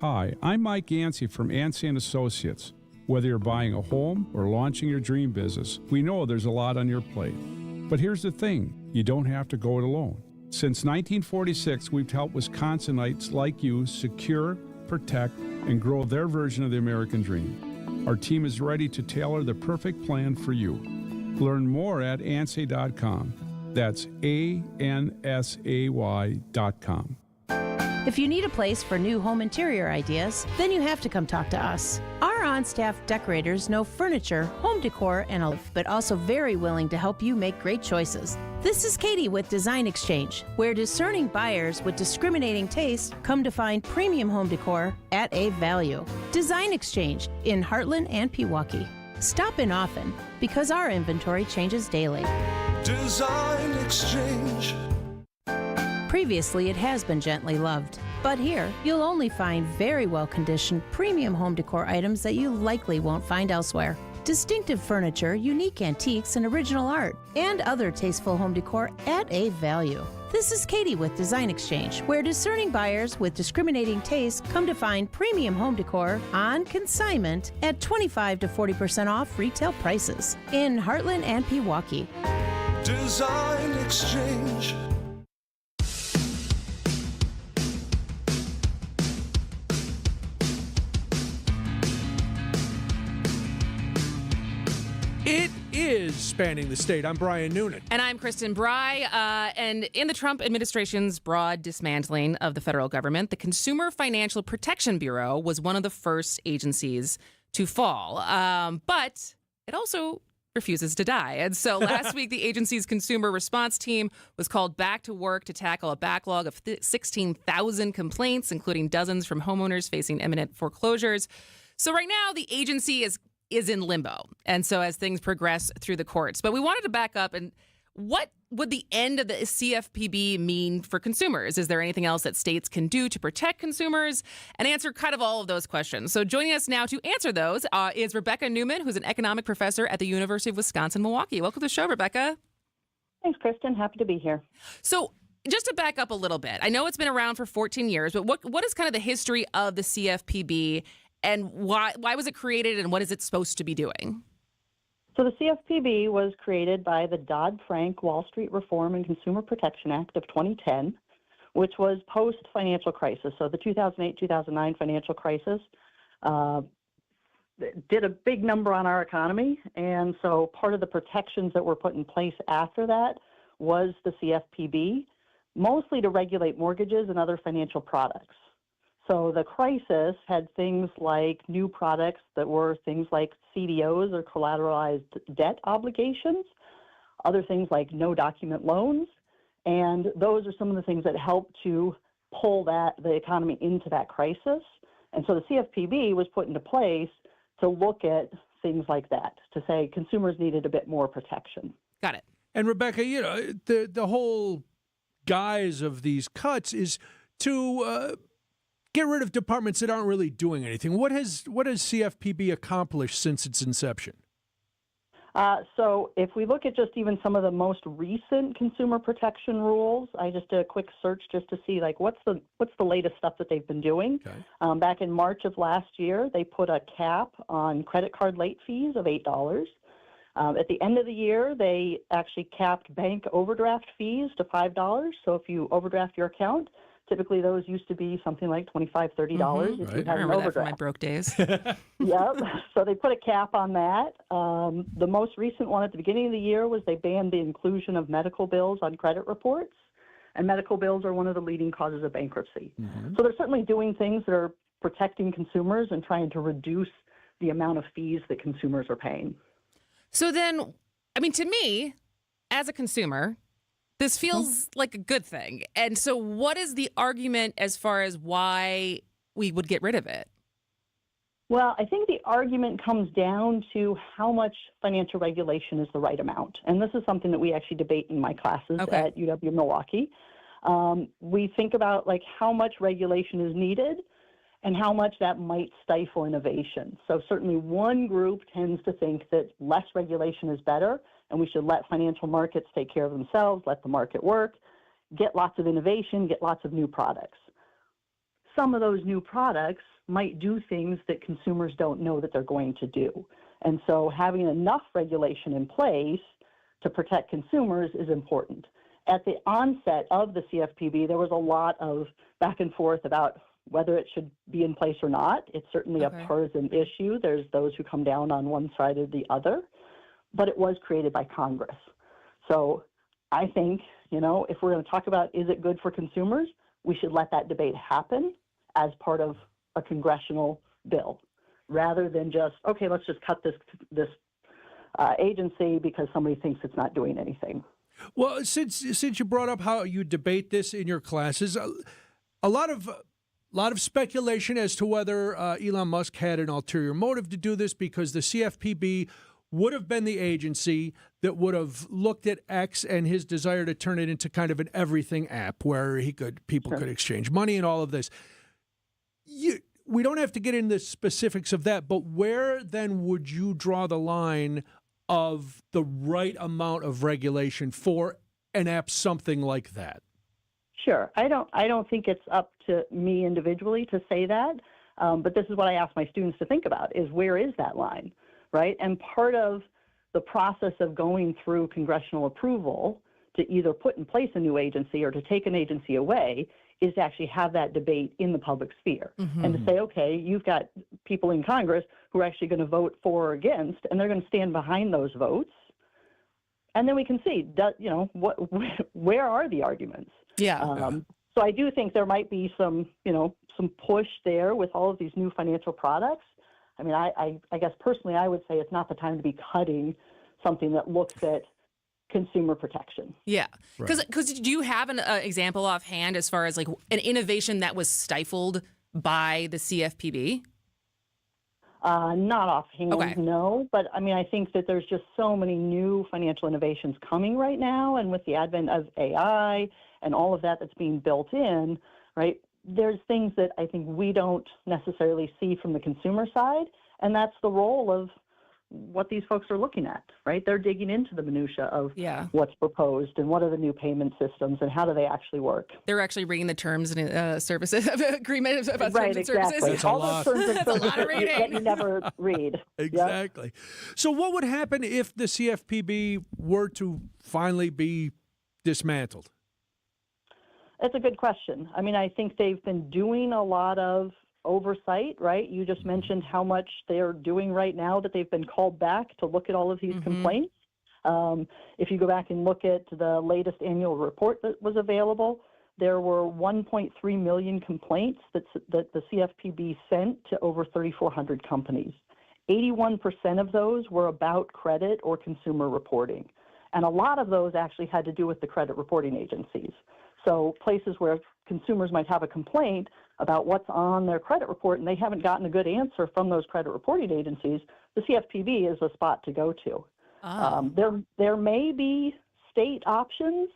Hi, I'm Mike Yancey from Yancey & Associates. Whether you're buying a home or launching your dream business, we know there's a lot on your plate. But here's the thing, you don't have to go it alone. Since 1946, we've helped Wisconsinites like you secure, protect, and grow their version of the American dream. Our team is ready to tailor the perfect plan for you. Learn more at ansay.com. That's ANSAY.com. If you need a place for new home interior ideas, then you have to come talk to us. Our on-staff decorators know furniture, home decor, and all, but also very willing to help you make great choices. This is Katie with Design Exchange, where discerning buyers with discriminating taste come to find premium home decor at a value. Design Exchange in Heartland and Pewaukee. Stop in often because our inventory changes daily. Design Exchange. Previously, it has been gently loved, but here you'll only find very well-conditioned premium home decor items that you likely won't find elsewhere. Distinctive furniture, unique antiques, and original art, and other tasteful home decor at a value. This is Katie with Design Exchange, where discerning buyers with discriminating taste come to find premium home decor on consignment at 25 to 40% off retail prices in Heartland and Pewaukee. Design Exchange. It is Spanning the State. I'm Brian Noonan. And I'm Kristin Brey. And in the Trump administration's broad dismantling of the federal government, the Consumer Financial Protection Bureau was one of the first agencies to fall. But it also refuses to die. And so last week, the agency's consumer response team was called back to work to tackle a backlog of 16,000 complaints, including dozens from homeowners facing imminent foreclosures. So right now, the agency is in limbo. And so as things progress through the courts. But we wanted to back up and what would the end of the CFPB mean for consumers? Is there anything else that states can do to protect consumers? And answer kind of all of those questions. So joining us now to answer those is Rebecca Noonan, who's an economic professor at the University of Wisconsin-Milwaukee. Welcome to the show, Rebecca. Thanks, Kristin. Happy to be here. So just to back up a little bit, I know it's been around for 14 years, but what is kind of the history of the CFPB? And why was it created and what is it supposed to be doing? So the CFPB was created by the Dodd-Frank Wall Street Reform and Consumer Protection Act of 2010, which was post-financial crisis. So the 2008-2009 financial crisis did a big number on our economy. And so part of the protections that were put in place after that was the CFPB, mostly to regulate mortgages and other financial products. So the crisis had things like new products that were things like CDOs or collateralized debt obligations, other things like no document loans, and those are some of the things that helped to pull the economy into that crisis. And so the CFPB was put into place to look at things like that, to say consumers needed a bit more protection. Got it. And Rebecca, the whole guise of these cuts is to get rid of departments that aren't really doing anything. What has CFPB accomplished since its inception? So if we look at just even some of the most recent consumer protection rules, I just did a quick search just to see what's the latest stuff that they've been doing. Okay. Back in March of last year, they put a cap on credit card late fees of $8. At the end of the year, they actually capped bank overdraft fees to $5. So if you overdraft your account, typically those used to be something like $25, $30 if you had an overdraft. That from my broke days. Yep. So they put a cap on that. The most recent one at the beginning of the year was they banned the inclusion of medical bills on credit reports. And medical bills are one of the leading causes of bankruptcy. Mm-hmm. So they're certainly doing things that are protecting consumers and trying to reduce the amount of fees that consumers are paying. So then, to me, as a consumer, this feels like a good thing. And so what is the argument as far as why we would get rid of it? Well, I think the argument comes down to how much financial regulation is the right amount. And this is something that we actually debate in my classes at UW-Milwaukee. We think about how much regulation is needed and how much that might stifle innovation. So certainly one group tends to think that less regulation is better, and we should let financial markets take care of themselves, let the market work, get lots of innovation, get lots of new products. Some of those new products might do things that consumers don't know that they're going to do. And so having enough regulation in place to protect consumers is important. At the onset of the CFPB, there was a lot of back and forth about whether it should be in place or not. It's certainly a partisan issue. There's those who come down on one side or the other, but it was created by Congress. So I think, if we're going to talk about is it good for consumers, we should let that debate happen as part of a congressional bill, rather than just, okay, let's just cut this agency because somebody thinks it's not doing anything. Well, since you brought up how you debate this in your classes, a lot of speculation as to whether Elon Musk had an ulterior motive to do this, because the CFPB would have been the agency that would have looked at X and his desire to turn it into kind of an everything app where people could exchange money and all of this. We don't have to get into the specifics of that, but where then would you draw the line of the right amount of regulation for an app, something like that? Sure. I don't think it's up to me individually to say that, but this is what I ask my students to think about, is where is that line, right? And part of the process of going through congressional approval to either put in place a new agency or to take an agency away is to actually have that debate in the public sphere and to say, okay, you've got people in Congress who are actually going to vote for or against, and they're going to stand behind those votes. And then we can see, where are the arguments? Yeah. So I do think there might be some push there with all of these new financial products. I mean, I guess personally, I would say it's not the time to be cutting something that looks at consumer protection. Yeah. Because do you have an example offhand as far as like an innovation that was stifled by the CFPB? Not offhand, no. But I mean, I think that there's just so many new financial innovations coming right now. And with the advent of AI and all of that that's being built in, right, there's things that I think we don't necessarily see from the consumer side. And that's the role of what these folks are looking at, right? They're digging into the minutia of what's proposed and what are the new payment systems and how do they actually work. They're actually reading the terms and services agreement about right, terms exactly. and services. It's all those terms and services that you never read. Exactly. Yep. So what would happen if the CFPB were to finally be dismantled? It's a good question. I mean, I think they've been doing a lot of oversight, right? You just mentioned how much they're doing right now, that they've been called back to look at all of these complaints. If you go back and look at the latest annual report that was available, there were 1.3 million complaints that the CFPB sent to over 3,400 companies. 81% of those were about credit or consumer reporting. And a lot of those actually had to do with the credit reporting agencies. So places where consumers might have a complaint about what's on their credit report and they haven't gotten a good answer from those credit reporting agencies, the CFPB is a spot to go to. There may be state options,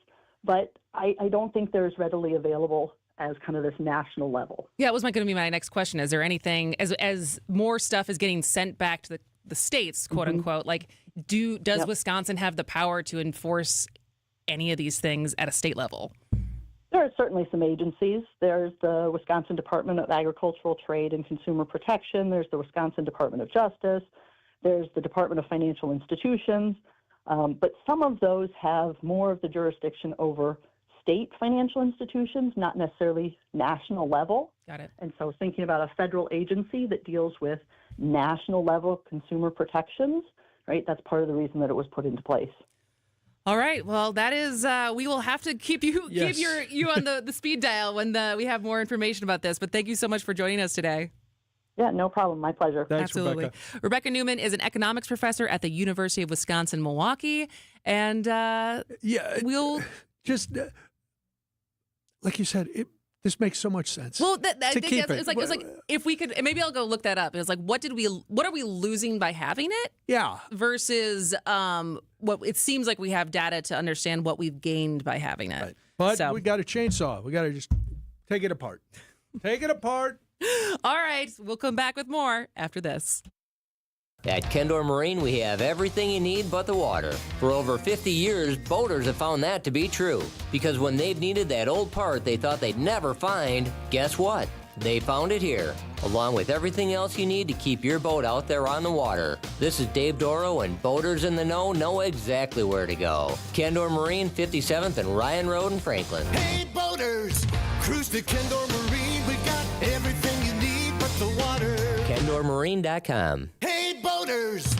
but I don't think there's readily available as kind of this national level. Yeah, it was going to be my next question. Is there anything, as more stuff is getting sent back to the states, quote unquote, like does Wisconsin have the power to enforce any of these things at a state level? There are certainly some agencies. There's the Wisconsin Department of Agricultural Trade and Consumer Protection. There's the Wisconsin Department of Justice. There's the Department of Financial Institutions. But some of those have more of the jurisdiction over state financial institutions, not necessarily national level. Got it. And so thinking about a federal agency that deals with national level consumer protections, right, that's part of the reason that it was put into place. All right. Well, that is, we will have to keep you on the speed dial when we have more information about this. But thank you so much for joining us today. Yeah, no problem. My pleasure. Thanks, absolutely. Rebecca Noonan is an economics professor at the University of Wisconsin-Milwaukee. And we'll just, like you said, this makes so much sense. Well, it's like if we could, maybe I'll go look that up. It's like, what are we losing by having it? Yeah. Versus what it seems like we have data to understand what we've gained by having it. Right. But we got a chainsaw. We got to just take it apart. Take it apart. All right. We'll come back with more after this. At Kendor Marine, we have everything you need but the water. For over 50 years, boaters have found that to be true. Because when they've needed that old part they thought they'd never find, guess what? They found it here, along with everything else you need to keep your boat out there on the water. This is Dave Doro, and boaters in the know exactly where to go. Kendor Marine, 57th and Ryan Road in Franklin. Hey boaters, cruise to Kendor Marine. We got everything you need but the water. KendorMarine.com. Hey boaters!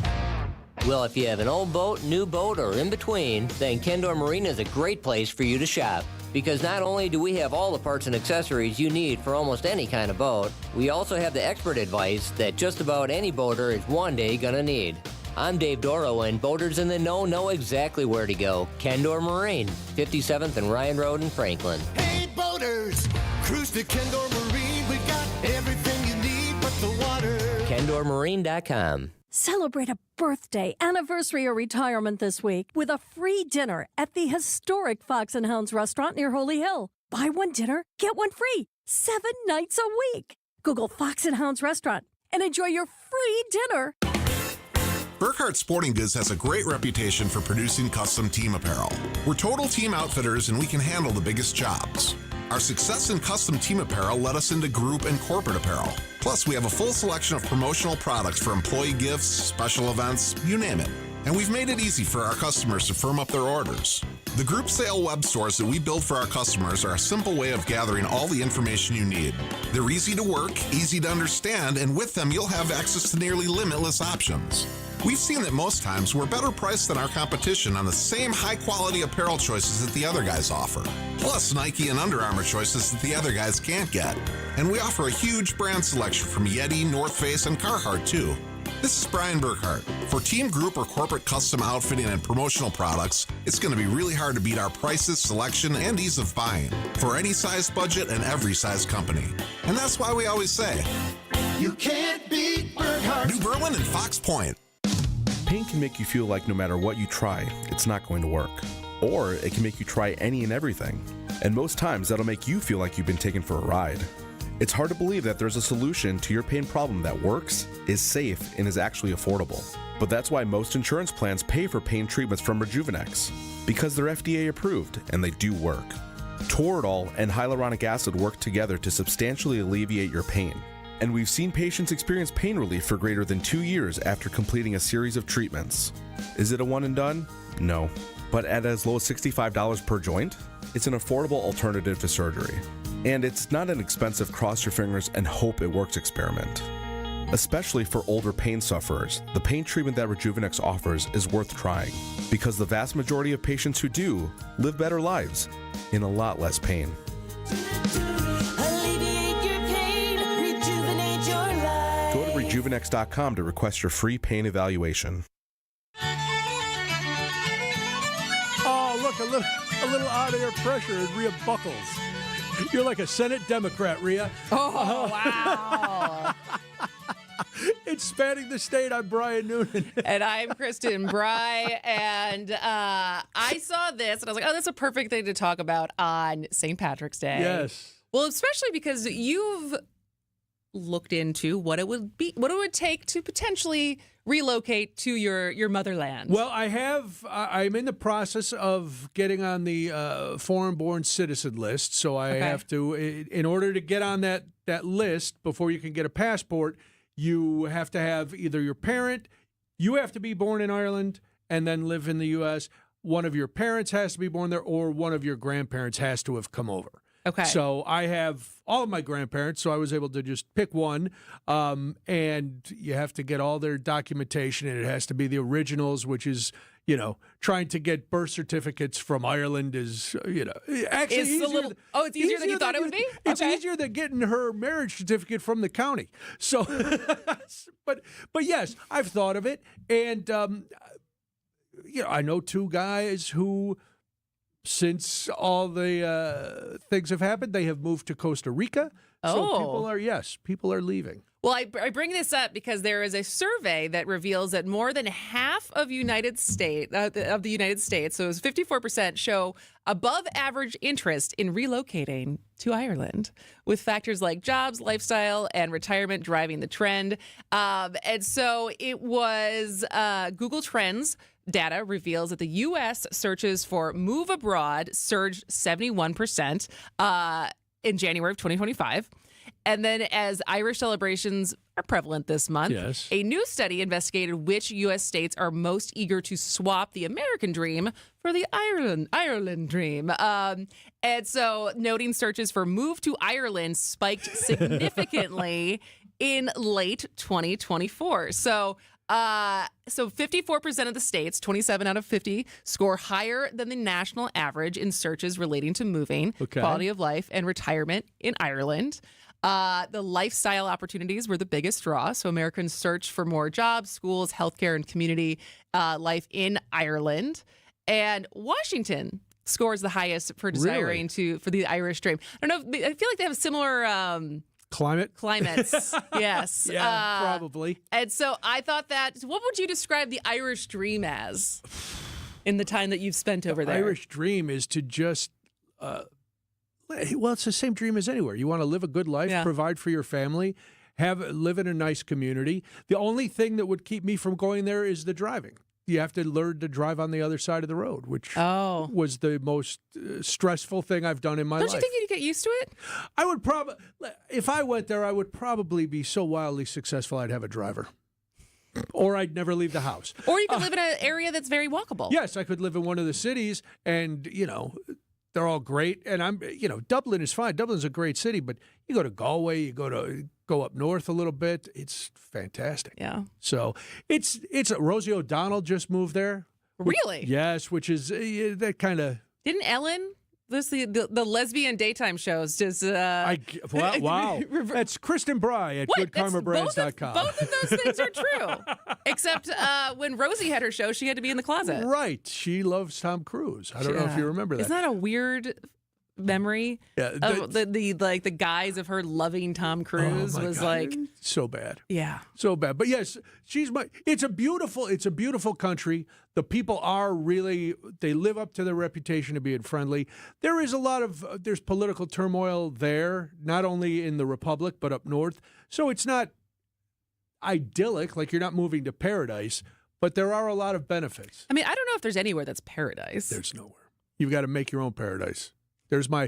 Well, if you have an old boat, new boat, or in between, then Kendor Marine is a great place for you to shop. Because not only do we have all the parts and accessories you need for almost any kind of boat, we also have the expert advice that just about any boater is one day gonna need. I'm Dave Doro, and boaters in the know exactly where to go. Kendor Marine, 57th and Ryan Road in Franklin. Hey boaters, cruise to Kendor Marine. We got everything you need but the water. KendorMarine.com. Celebrate a birthday, anniversary, or retirement this week with a free dinner at the historic Fox and Hounds restaurant near Holy Hill. Buy one dinner, get one free, 7 nights a week. Google Fox and Hounds restaurant and enjoy your free dinner. Burkhart Sporting Goods has a great reputation for producing custom team apparel. We're total team outfitters and we can handle the biggest jobs. Our success in custom team apparel led us into group and corporate apparel. Plus, we have a full selection of promotional products for employee gifts, special events, you name it. And we've made it easy for our customers to firm up their orders. The group sale web stores that we build for our customers are a simple way of gathering all the information you need. They're easy to work, easy to understand, and with them you'll have access to nearly limitless options. We've seen that most times we're better priced than our competition on the same high-quality apparel choices that the other guys offer. Plus Nike and Under Armour choices that the other guys can't get. And we offer a huge brand selection from Yeti, North Face, and Carhartt too. This is Brian Burkhart. For team, group, or corporate custom outfitting and promotional products, it's going to be really hard to beat our prices, selection, and ease of buying for any size budget and every size company. And that's why we always say, you can't beat Burkhart. New Berlin and Fox Point. Pain can make you feel like no matter what you try, it's not going to work. Or it can make you try any and everything. And most times, that'll make you feel like you've been taken for a ride. It's hard to believe that there's a solution to your pain problem that works, is safe, and is actually affordable. But that's why most insurance plans pay for pain treatments from Rejuvenex, because they're FDA approved and they do work. Toradol and hyaluronic acid work together to substantially alleviate your pain. And we've seen patients experience pain relief for greater than 2 years after completing a series of treatments. Is it a one and done? No. But at as low as $65 per joint, it's an affordable alternative to surgery. And it's not an expensive cross your fingers and hope it works experiment. Especially for older pain sufferers, the pain treatment that Rejuvenex offers is worth trying, because the vast majority of patients who do live better lives in a lot less pain. Go to Rejuvenex.com to request your free pain evaluation. Oh, look, a little out of their pressure and Rhea buckles. You're like a Senate Democrat, Rhea. Oh, wow. It's Spanning the State. I'm Brian Noonan. And I'm Kristin Brey. And I saw this and I was like, oh, that's a perfect thing to talk about on St. Patrick's Day. Yes. Well, especially because you've looked into what it would take to potentially relocate to your motherland. Well, I'm in the process of getting on the foreign-born citizen list. So I have to, in order to get on that list before you can get a passport, you have to have either your parent, you have to be born in Ireland and then live in the U.S. One of your parents has to be born there, or one of your grandparents has to have come over. Okay. So I have all of my grandparents, so I was able to just pick one. And you have to get all their documentation, and it has to be the originals, which is, trying to get birth certificates from Ireland is, actually easier. It's easier than you thought it would be? It's easier than getting her marriage certificate from the county. So, but yes, I've thought of it. And, I know two guys who, since all the things have happened, they have moved to Costa Rica. So people are leaving. Well, I bring this up because there is a survey that reveals that more than half of the United States, so it was 54%, show above average interest in relocating to Ireland, with factors like jobs, lifestyle, and retirement driving the trend. And so it was Google Trends data reveals that the U.S. searches for move abroad surged 71% in January of 2025. And then as Irish celebrations are prevalent this month, Yes. a new study investigated which U.S. states are most eager to swap the American dream for the Ireland dream. And so noting searches for move to Ireland spiked significantly in late 2024. So 54% of the states, 27 out of 50, score higher than the national average in searches relating to moving, quality of life, and retirement in Ireland. The lifestyle opportunities were the biggest draw. So Americans search for more jobs, schools, healthcare, and community life in Ireland. And Washington scores the highest for desiring for the Irish dream. I don't know. I feel like they have a similar climates. Yes. Yeah, probably. And so I thought what would you describe the Irish dream as in the time that you've spent over there? Irish dream is to just, it's the same dream as anywhere. You want to live a good life, provide for your family, live in a nice community. The only thing that would keep me from going there is the driving. You have to learn to drive on the other side of the road, which was the most stressful thing I've done in my life. Don't you think you'd get used to it? I would probably, if I went there, I would probably be so wildly successful I'd have a driver. Or I'd never leave the house. Or you could live in an area that's very walkable. Yes, I could live in one of the cities and, they're all great. And Dublin is fine. Dublin's a great city, but you go to Galway, you go up north a little bit. It's fantastic. Yeah. So it's Rosie O'Donnell just moved there. Really? Yes, which is that kind of. Didn't Ellen? The lesbian daytime shows. Does wow. That's Kristin Brey at GoodKarmaBrands.com. Both of those things are true. Except when Rosie had her show, she had to be in the closet. Right. She loves Tom Cruise. I don't know if you remember that. Isn't that a weird memory? Yeah. Of the guise of her loving Tom Cruise was like so bad. Yeah. So bad. But yes, it's a beautiful country. The people are they live up to their reputation of being friendly. There is there's political turmoil there, not only in the Republic, but up north. So it's not idyllic, like you're not moving to paradise, but there are a lot of benefits. I mean, I don't know if there's anywhere that's paradise. There's nowhere. You've got to make your own paradise. There's my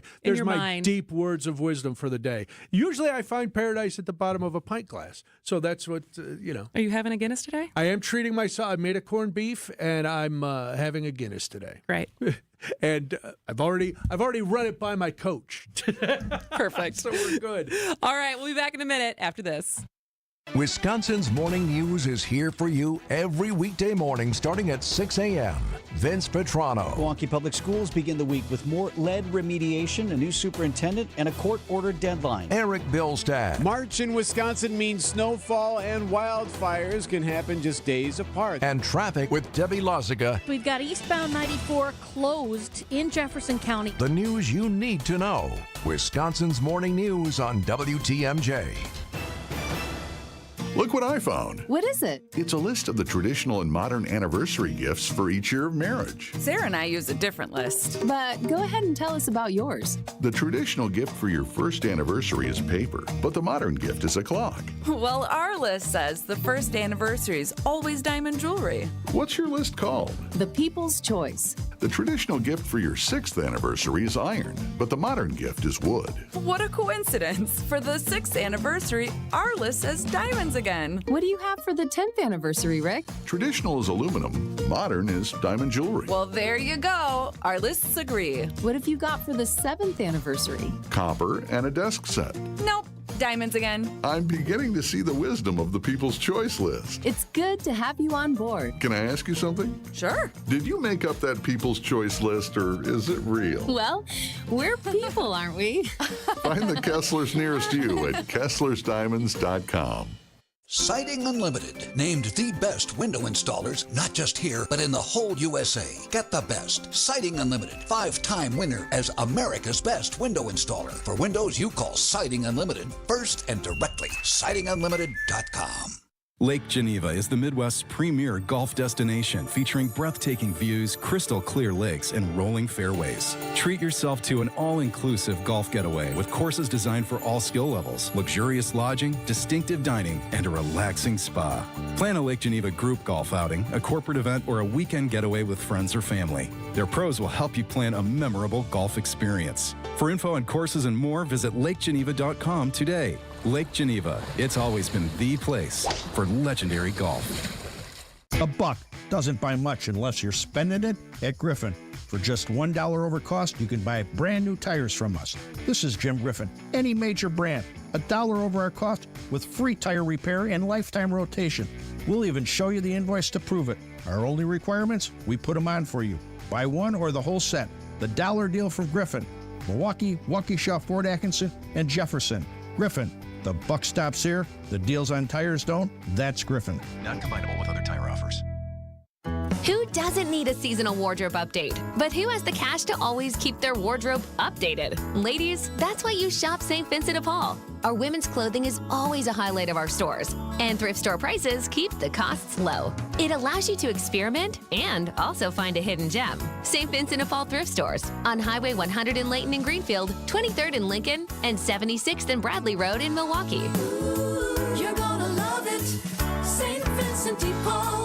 deep words of wisdom for the day. Usually I find paradise at the bottom of a pint glass. So that's what, Are you having a Guinness today? I am treating myself. I made a corned beef and I'm having a Guinness today. Great. And I've already run it by my coach. Perfect. So we're good. All right. We'll be back in a minute after this. Wisconsin's Morning News is here for you every weekday morning starting at 6 a.m. Vince Petrano. Milwaukee Public Schools begin the week with more lead remediation, a new superintendent, and a court-ordered deadline. Eric Billstad. March in Wisconsin means snowfall and wildfires can happen just days apart. And traffic with Debbie Loziga. We've got eastbound 94 closed in Jefferson County. The news you need to know. Wisconsin's Morning News on WTMJ. Look what I found. What is it? It's a list of the traditional and modern anniversary gifts for each year of marriage. Sarah and I use a different list. But go ahead and tell us about yours. The traditional gift for your first anniversary is paper, but the modern gift is a clock. Well, our list says the first anniversary is always diamond jewelry. What's your list called? The People's Choice. The traditional gift for your 6th anniversary is iron, but the modern gift is wood. What a coincidence. For the 6th anniversary, our list says diamonds again. What do you have for the 10th anniversary, Rick? Traditional is aluminum, modern is diamond jewelry. Well, there you go. Our lists agree. What have you got for the 7th anniversary? Copper and a desk set. Nope. Diamonds again. I'm beginning to see the wisdom of the People's Choice list. It's good to have you on board. Can I ask you something? Sure. Did you make up that People's Choice list, or is it real? Well, we're people, aren't we? Find the Kesslers nearest you at KesslersDiamonds.com. Siding Unlimited, named the best window installers, not just here, but in the whole USA. Get the best. Siding Unlimited, 5-time winner as America's best window installer. For windows you call Siding Unlimited first and directly. SidingUnlimited.com. Lake Geneva is the Midwest's premier golf destination, featuring breathtaking views, crystal clear lakes, and rolling fairways. Treat yourself to an all-inclusive golf getaway with courses designed for all skill levels, luxurious lodging, distinctive dining, and a relaxing spa. Plan a Lake Geneva group golf outing, a corporate event, or a weekend getaway with friends or family. Their pros will help you plan a memorable golf experience. For info on courses and more, visit lakegeneva.com today. Lake Geneva. It's always been the place for legendary golf. A buck doesn't buy much unless you're spending it at Griffin. For just $1 over cost, you can buy brand new tires from us. This is Jim Griffin. Any major brand, $1 over our cost with free tire repair and lifetime rotation. We'll even show you the invoice to prove it. Our only requirements, we put them on for you. Buy one or the whole set. The dollar deal from Griffin. Milwaukee, Waukesha, Fort Atkinson, and Jefferson. Griffin. The buck stops here. The deals on tires don't. That's Griffin. Not combinable with other tire offers. Who doesn't need a seasonal wardrobe update? But who has the cash to always keep their wardrobe updated? Ladies, that's why you shop St. Vincent de Paul. Our women's clothing is always a highlight of our stores, and thrift store prices keep the costs low. It allows you to experiment and also find a hidden gem. St. Vincent de Paul thrift stores on Highway 100 in Layton and Greenfield, 23rd in Lincoln, and 76th and Bradley Road in Milwaukee. You're gonna love it, St. Vincent de Paul.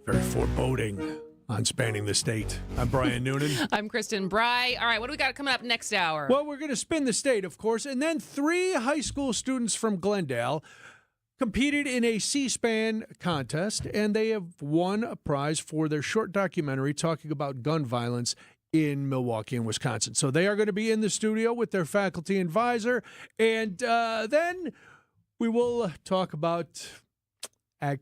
Very foreboding on Spanning the State. I'm Brian Noonan. I'm Kristin. Brey. All right, what do we got coming up next hour? Well, we're going to spin the state, of course, and then 3 high school students from Glendale competed in a C-SPAN contest, and they have won a prize for their short documentary talking about gun violence in Milwaukee and Wisconsin. So they are going to be in the studio with their faculty advisor, and then we will talk about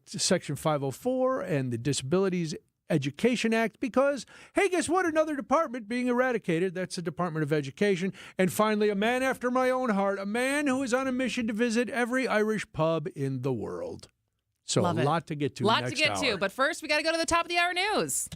Section 504 and the Disabilities Education Act because, hey, guess what? Another department being eradicated. That's the Department of Education. And finally, a man after my own heart, a man who is on a mission to visit every Irish pub in the world. So Love a it. lot to get to Lot next to get hour. to, but first we got to go to the top of the hour news.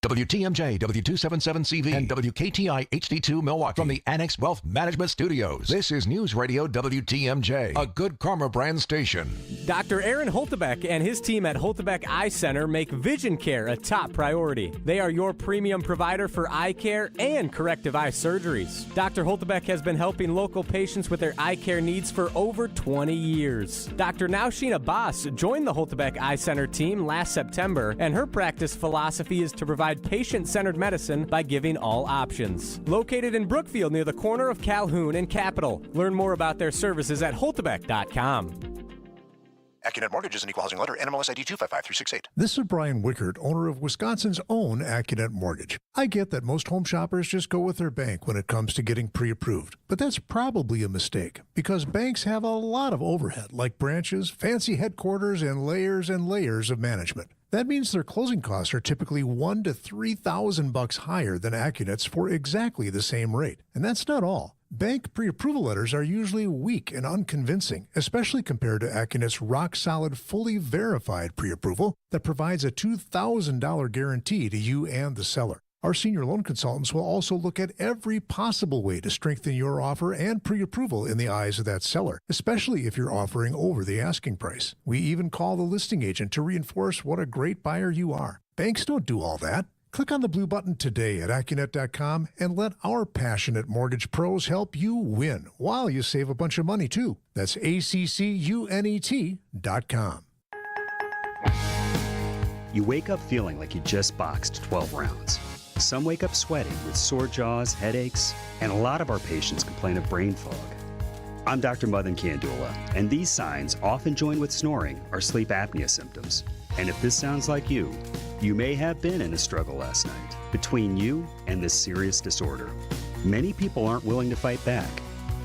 WTMJ, W277CV, and WKTI HD2 Milwaukee from the Annex Wealth Management Studios. This is News Radio WTMJ, a Good Karma brand station. Dr. Aaron Holtebeck and his team at Holtebeck Eye Center make vision care a top priority. They are your premium provider for eye care and corrective eye surgeries. Dr. Holtebeck has been helping local patients with their eye care needs for over 20 years. Dr. Nausheen Abbas joined the Holtebeck Eye Center team last September, and her practice philosophy is to provide patient-centered medicine by giving all options. Located in Brookfield near the corner of Calhoun and Capitol. Learn more about their services at holtebeck.com. AccuNet Mortgage is an equal housing lender. NMLS ID 255368. This is Brian Wickert, owner of Wisconsin's own AccuNet Mortgage. I get that most home shoppers just go with their bank when it comes to getting pre-approved, but that's probably a mistake because banks have a lot of overhead, like branches, fancy headquarters, and layers of management. That means their closing costs are typically $1,000 to $3,000 higher than AccuNet's for exactly the same rate. And that's not all. Bank pre-approval letters are usually weak and unconvincing, especially compared to AccuNet's rock-solid, fully verified pre-approval that provides a $2,000 guarantee to you and the seller. Our senior loan consultants will also look at every possible way to strengthen your offer and pre-approval in the eyes of that seller, especially if you're offering over the asking price. We even call the listing agent to reinforce what a great buyer you are. Banks don't do all that. Click on the blue button today at AccuNet.com and let our passionate mortgage pros help you win while you save a bunch of money, too. That's ACCUNET.com. You wake up feeling like you just boxed 12 rounds. Some wake up sweating with sore jaws, headaches, and a lot of our patients complain of brain fog. I'm Dr. Madan Kandula, and these signs, often joined with snoring, are sleep apnea symptoms. And if this sounds like you may have been in a struggle last night between you and this serious disorder. Many people aren't willing to fight back.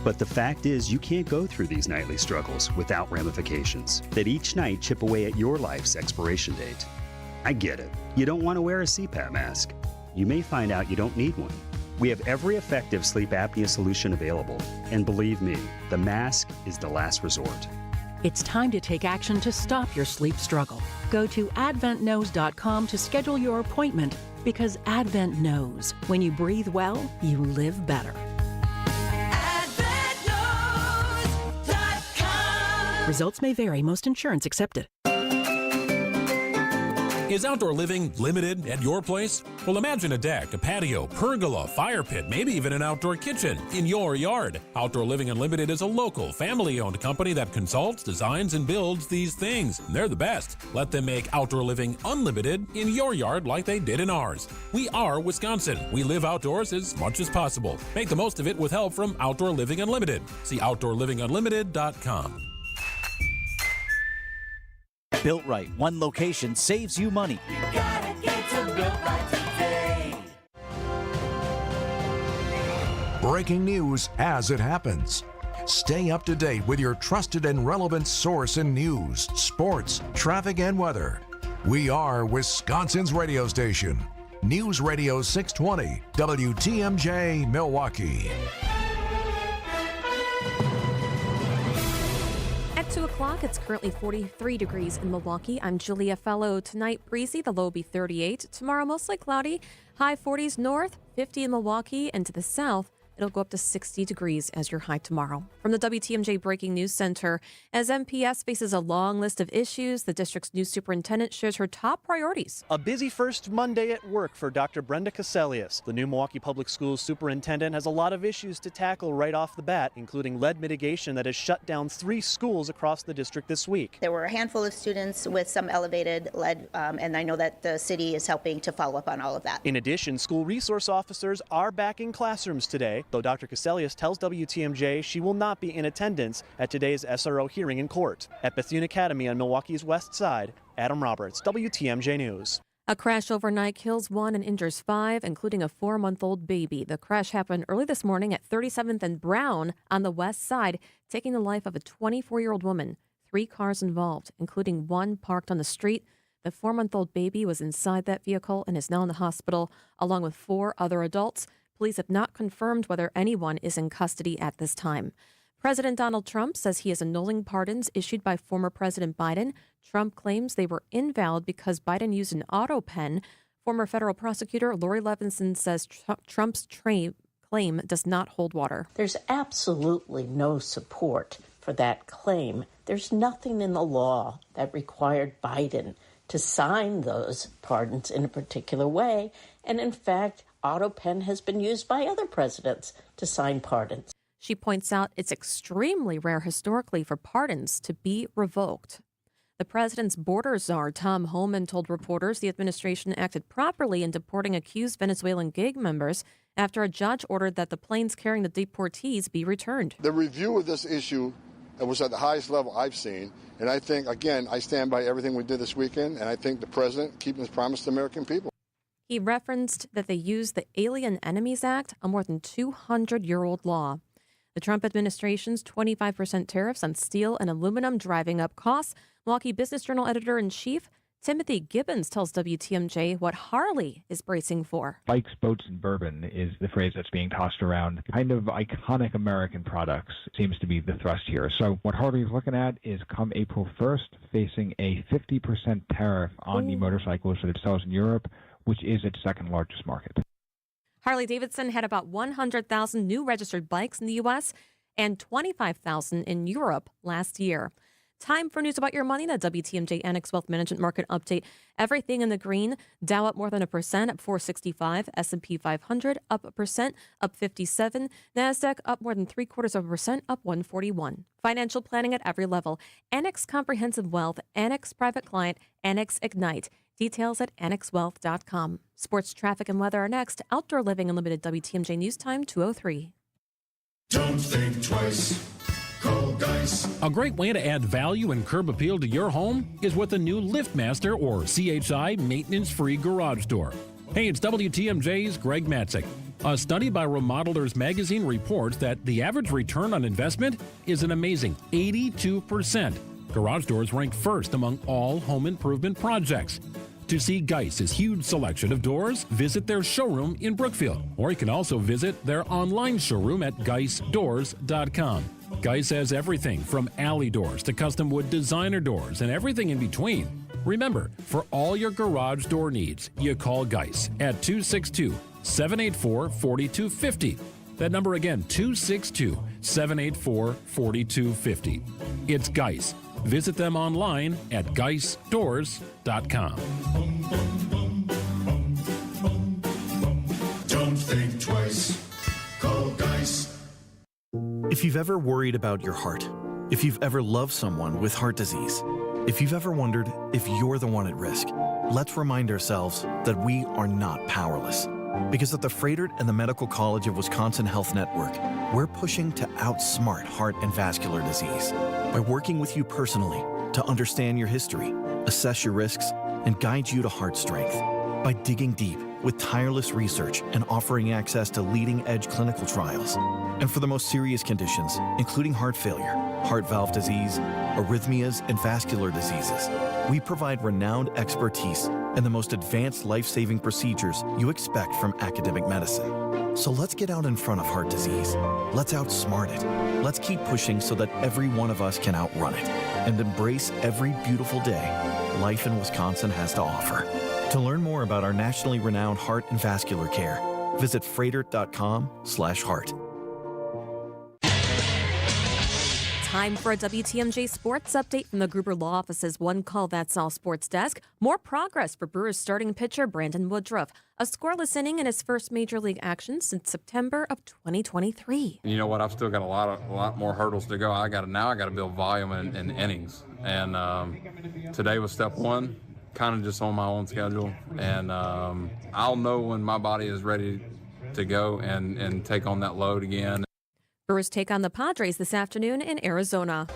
But the fact is, you can't go through these nightly struggles without ramifications that each night chip away at your life's expiration date. I get it. You don't want to wear a CPAP mask. You may find out you don't need one. We have every effective sleep apnea solution available. And believe me, the mask is the last resort. It's time to take action to stop your sleep struggle. Go to adventknows.com to schedule your appointment because Advent knows when you breathe well, you live better. Results may vary. Most insurance accepted. Is outdoor living limited at your place? Well, imagine a deck, a patio, pergola, fire pit, maybe even an outdoor kitchen in your yard. Outdoor Living Unlimited is a local, family-owned company that consults, designs, and builds these things. They're the best. Let them make outdoor living unlimited in your yard like they did in ours. We are Wisconsin. We live outdoors as much as possible. Make the most of it with help from Outdoor Living Unlimited. See OutdoorLivingUnlimited.com. Built Right. One location saves you money. You gotta get to Built Right today. Breaking news as it happens. Stay up to date with your trusted and relevant source in news, sports, traffic, and weather. We are Wisconsin's radio station. News Radio 620, WTMJ, Milwaukee. At 2 o'clock, it's currently 43 degrees in Milwaukee. I'm Julia Fellow. Tonight, breezy. The low will be 38. Tomorrow, mostly cloudy. High 40s north, 50 in Milwaukee, and to the south, it'll go up to 60 degrees as your high tomorrow. From the WTMJ Breaking News Center, as MPS faces a long list of issues, the district's new superintendent shares her top priorities. A busy first Monday at work for Dr. Brenda Caselius. The new Milwaukee Public Schools superintendent has a lot of issues to tackle right off the bat, including lead mitigation that has shut down 3 schools across the district this week. There were a handful of students with some elevated lead, and I know that the city is helping to follow up on all of that. In addition, school resource officers are back in classrooms today, though Dr. Caselius tells WTMJ she will not be in attendance at today's SRO hearing in court. At Bethune Academy on Milwaukee's west side, Adam Roberts, WTMJ News. A crash overnight kills 1 and injures 5, including a 4-month-old baby. The crash happened early this morning at 37th and Brown on the west side, taking the life of a 24-year-old woman. 3 cars involved, including one parked on the street. The 4-month-old baby was inside that vehicle and is now in the hospital, along with 4 other adults. Police have not confirmed whether anyone is in custody at this time. President Donald Trump says he is annulling pardons issued by former President Biden. Trump claims they were invalid because Biden used an auto pen. Former federal prosecutor Lori Levinson says Trump's claim does not hold water. There's absolutely no support for that claim. There's nothing in the law that required Biden to sign those pardons in a particular way. And in fact, auto pen has been used by other presidents to sign pardons. She points out it's extremely rare historically for pardons to be revoked. The president's border czar, Tom Homan, told reporters the administration acted properly in deporting accused Venezuelan gang members after a judge ordered that the planes carrying the deportees be returned. The review of this issue was at the highest level I've seen. And I think, again, I stand by everything we did this weekend, and I think the president keeping his promise to the American people. He referenced that they used the Alien Enemies Act, a more than 200-year-old law. The Trump administration's 25% tariffs on steel and aluminum driving up costs. Milwaukee Business Journal editor-in-chief Timothy Gibbons tells WTMJ what Harley is bracing for. Bikes, boats, and bourbon is the phrase that's being tossed around. Kind of iconic American products seems to be the thrust here. So what Harley is looking at is come April 1st, facing a 50% tariff on the motorcycles that it sells in Europe, which is its second largest market. Harley-Davidson had about 100,000 new registered bikes in the U.S. and 25,000 in Europe last year. Time for news about your money, the WTMJ Annex Wealth Management Market Update. Everything in the green. Dow up more than 1%, up 465. S&P 500 up 1%, up 57. NASDAQ up more than 0.75%, up 141. Financial planning at every level. Annex Comprehensive Wealth, Annex Private Client, Annex Ignite. Details at annexwealth.com. Sports, traffic, and weather are next. Outdoor Living Unlimited WTMJ News Time 2:03. Don't think twice. Call Dice. A great way to add value and curb appeal to your home is with a new LiftMaster or CHI maintenance-free garage door. Hey, it's WTMJ's Greg Matzik. A study by Remodelers Magazine reports that the average return on investment is an amazing 82%. Garage doors rank first among all home improvement projects. To see Geiss's huge selection of doors, visit their showroom in Brookfield, or you can also visit their online showroom at geissdoors.com. Geiss has everything from alley doors to custom wood designer doors and everything in between. Remember, for all your garage door needs, you call Geiss at 262-784-4250. That number again, 262-784-4250. It's Geiss. Visit them online at geissdoors.com. Don't think twice. Call Dice. If you've ever worried about your heart, if you've ever loved someone with heart disease, if you've ever wondered if you're the one at risk, let's remind ourselves that we are not powerless. Because at the Froedtert and the Medical College of Wisconsin Health Network, we're pushing to outsmart heart and vascular disease by working with you personally to understand your history, assess your risks, and guide you to heart strength. By digging deep with tireless research and offering access to leading-edge clinical trials. And for the most serious conditions, including heart failure, heart valve disease, arrhythmias, and vascular diseases, we provide renowned expertise and the most advanced life-saving procedures you expect from academic medicine. So let's get out in front of heart disease. Let's outsmart it. Let's keep pushing so that every one of us can outrun it and embrace every beautiful day life in Wisconsin has to offer. To learn more about our nationally renowned heart and vascular care, visit froedtert.com/heart. Time for a WTMJ sports update from the Gruber Law Office's One Call That's All sports desk. More progress for Brewers starting pitcher Brandon Woodruff. A scoreless inning in his first major league action since September of 2023. You know what? I've still got a lot more hurdles to go. I got to build volume in innings, and today was step one. Kind of just on my own schedule, and I'll know when my body is ready to go and take on that load again. Brewers take on the Padres this afternoon in Arizona.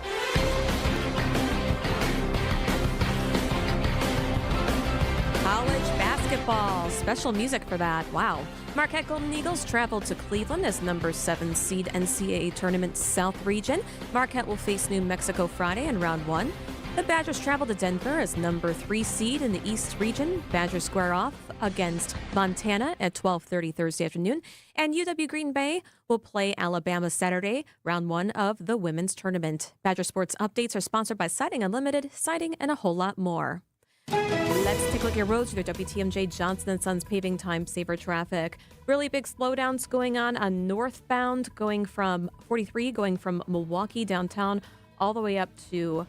College basketball. Special music for that. Wow. Marquette Golden Eagles travel to Cleveland as number 7 seed NCAA Tournament South Region. Marquette will face New Mexico Friday in round 1. The Badgers travel to Denver as number 3 seed in the East Region. Badgers square off against Montana at 12:30 Thursday afternoon. And UW Green Bay will play Alabama Saturday, round 1 of the women's tournament. Badger Sports updates are sponsored by Siding Unlimited, Siding, and a whole lot more. Let's take a look at your roads with your WTMJ Johnson & Sons paving time saver traffic. Really big slowdowns going on northbound, going from 43, going from Milwaukee downtown all the way up to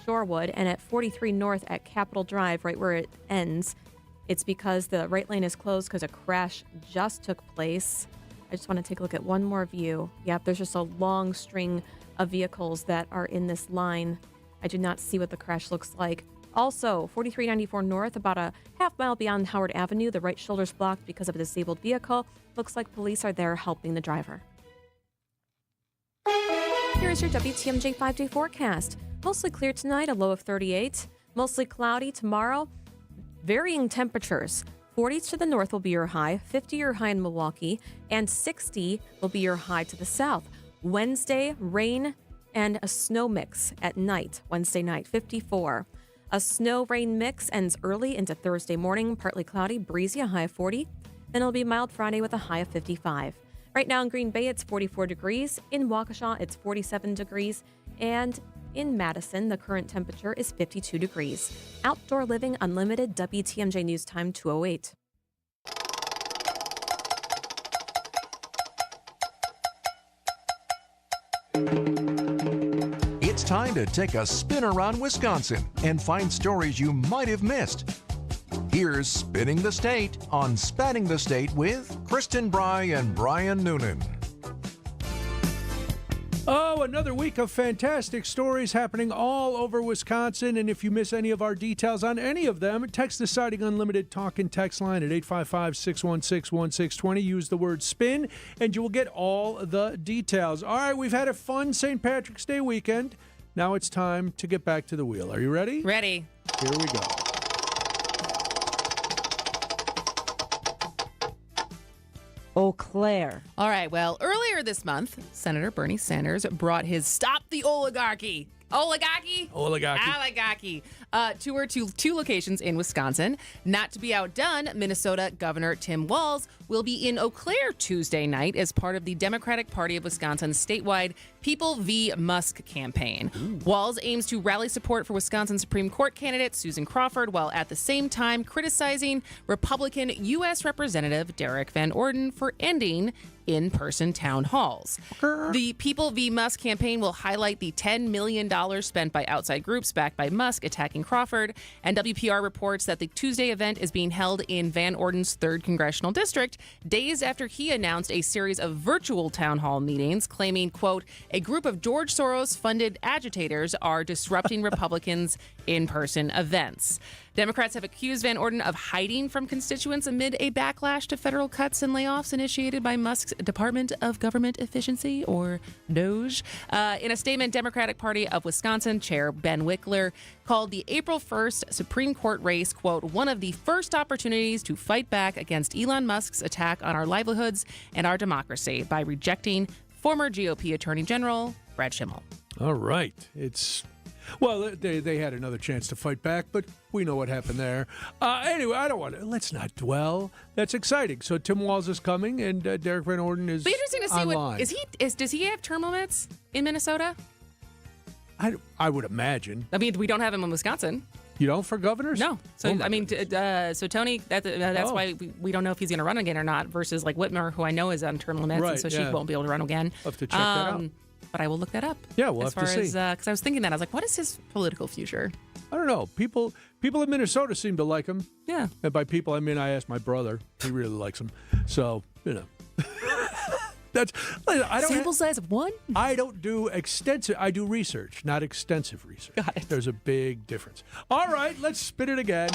Shorewood, and at 43 North at Capitol Drive, right where it ends, it's because the right lane is closed because a crash just took place. I just want to take a look at one more view. Yep, there's just a long string of vehicles that are in this line. I do not see what the crash looks like. Also, 4394 North, about a half mile beyond Howard Avenue, the right shoulder's blocked because of a disabled vehicle. Looks like police are there helping the driver. Here's your WTMJ 5-day forecast. Mostly clear tonight, a low of 38. Mostly cloudy tomorrow. Varying temperatures. 40 to the north will be your high, 50 your high in Milwaukee, and 60 will be your high to the south. Wednesday, rain and a snow mix at night, Wednesday night, 54. A snow-rain mix ends early into Thursday morning, partly cloudy, breezy, a high of 40. Then it'll be mild Friday with a high of 55. Right now in Green Bay, it's 44 degrees. In Waukesha, it's 47 degrees. And in Madison, the current temperature is 52 degrees. Outdoor Living Unlimited, WTMJ News Time 2:08. It's time to take a spin around Wisconsin and find stories you might have missed. Here's Spinning the State on Spanning the State with Kristin, Brey, and Brian Noonan. Oh, another week of fantastic stories happening all over Wisconsin. And if you miss any of our details on any of them, text the Siding Unlimited talk and text line at 855-616-1620. Use the word SPIN, and you will get all the details. All right, we've had a fun St. Patrick's Day weekend. Now it's time to get back to the wheel. Are you ready? Ready. Here we go. Eau Claire. All right, well, earlier this month, Senator Bernie Sanders brought his Stop the Oligarchy tour to 2 locations in Wisconsin. Not to be outdone, Minnesota Governor Tim Walz will be in Eau Claire Tuesday night as part of the Democratic Party of Wisconsin's statewide People v. Musk campaign. Walz aims to rally support for Wisconsin Supreme Court candidate Susan Crawford, while at the same time criticizing Republican U.S. Representative Derek Van Orden for ending in-person town halls. The People v. Musk campaign will highlight the $10 million spent by outside groups backed by Musk attacking Crawford. And WPR reports that the Tuesday event is being held in Van Orden's 3rd Congressional District, days after he announced a series of virtual town hall meetings, claiming, quote, a group of George Soros-funded agitators are disrupting Republicans' in-person events. Democrats have accused Van Orden of hiding from constituents amid a backlash to federal cuts and layoffs initiated by Musk's Department of Government Efficiency, or DOGE. In a statement, Democratic Party of Wisconsin Chair Ben Wickler called the April 1st Supreme Court race, quote, one of the first opportunities to fight back against Elon Musk's attack on our livelihoods and our democracy by rejecting former GOP Attorney General Brad Schimmel. All right. Well, they had another chance to fight back, but we know what happened there. Anyway, let's not dwell. That's exciting. So Tim Walz is coming, and Derek Van Orden is Be interesting to see online. Does he have term limits in Minnesota? I would imagine. I mean, we don't have him in Wisconsin. You don't for governors? No. So, so Tony, that's why we don't know if he's going to run again or not, versus like Whitmer, who I know is on term limits, right, and so she won't be able to run again. I'll have to check that out. But I will look that up. Yeah, we'll have to see. Because I was thinking that. I was like, what is his political future? I don't know. People in Minnesota seem to like him. Yeah. And by people, I mean I asked my brother. He really likes him. So, that's sample size of 1? I don't do extensive. I do research, not extensive research. Got it. There's a big difference. All right, let's spin it again.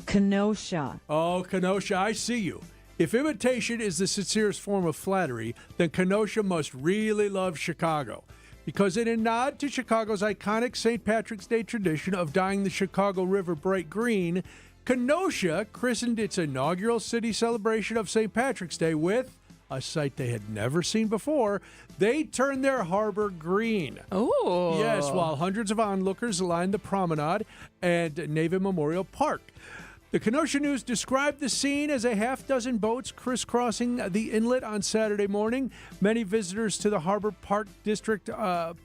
Kenosha. Oh, Kenosha, I see you. If imitation is the sincerest form of flattery, then Kenosha must really love Chicago. Because in a nod to Chicago's iconic St. Patrick's Day tradition of dyeing the Chicago River bright green, Kenosha christened its inaugural city celebration of St. Patrick's Day with a sight they had never seen before. They turned their harbor green. Oh. Yes, while hundreds of onlookers lined the promenade and Navy Memorial Park. The Kenosha News described the scene as a half-dozen boats crisscrossing the inlet on Saturday morning. Many visitors to the Harbor Park District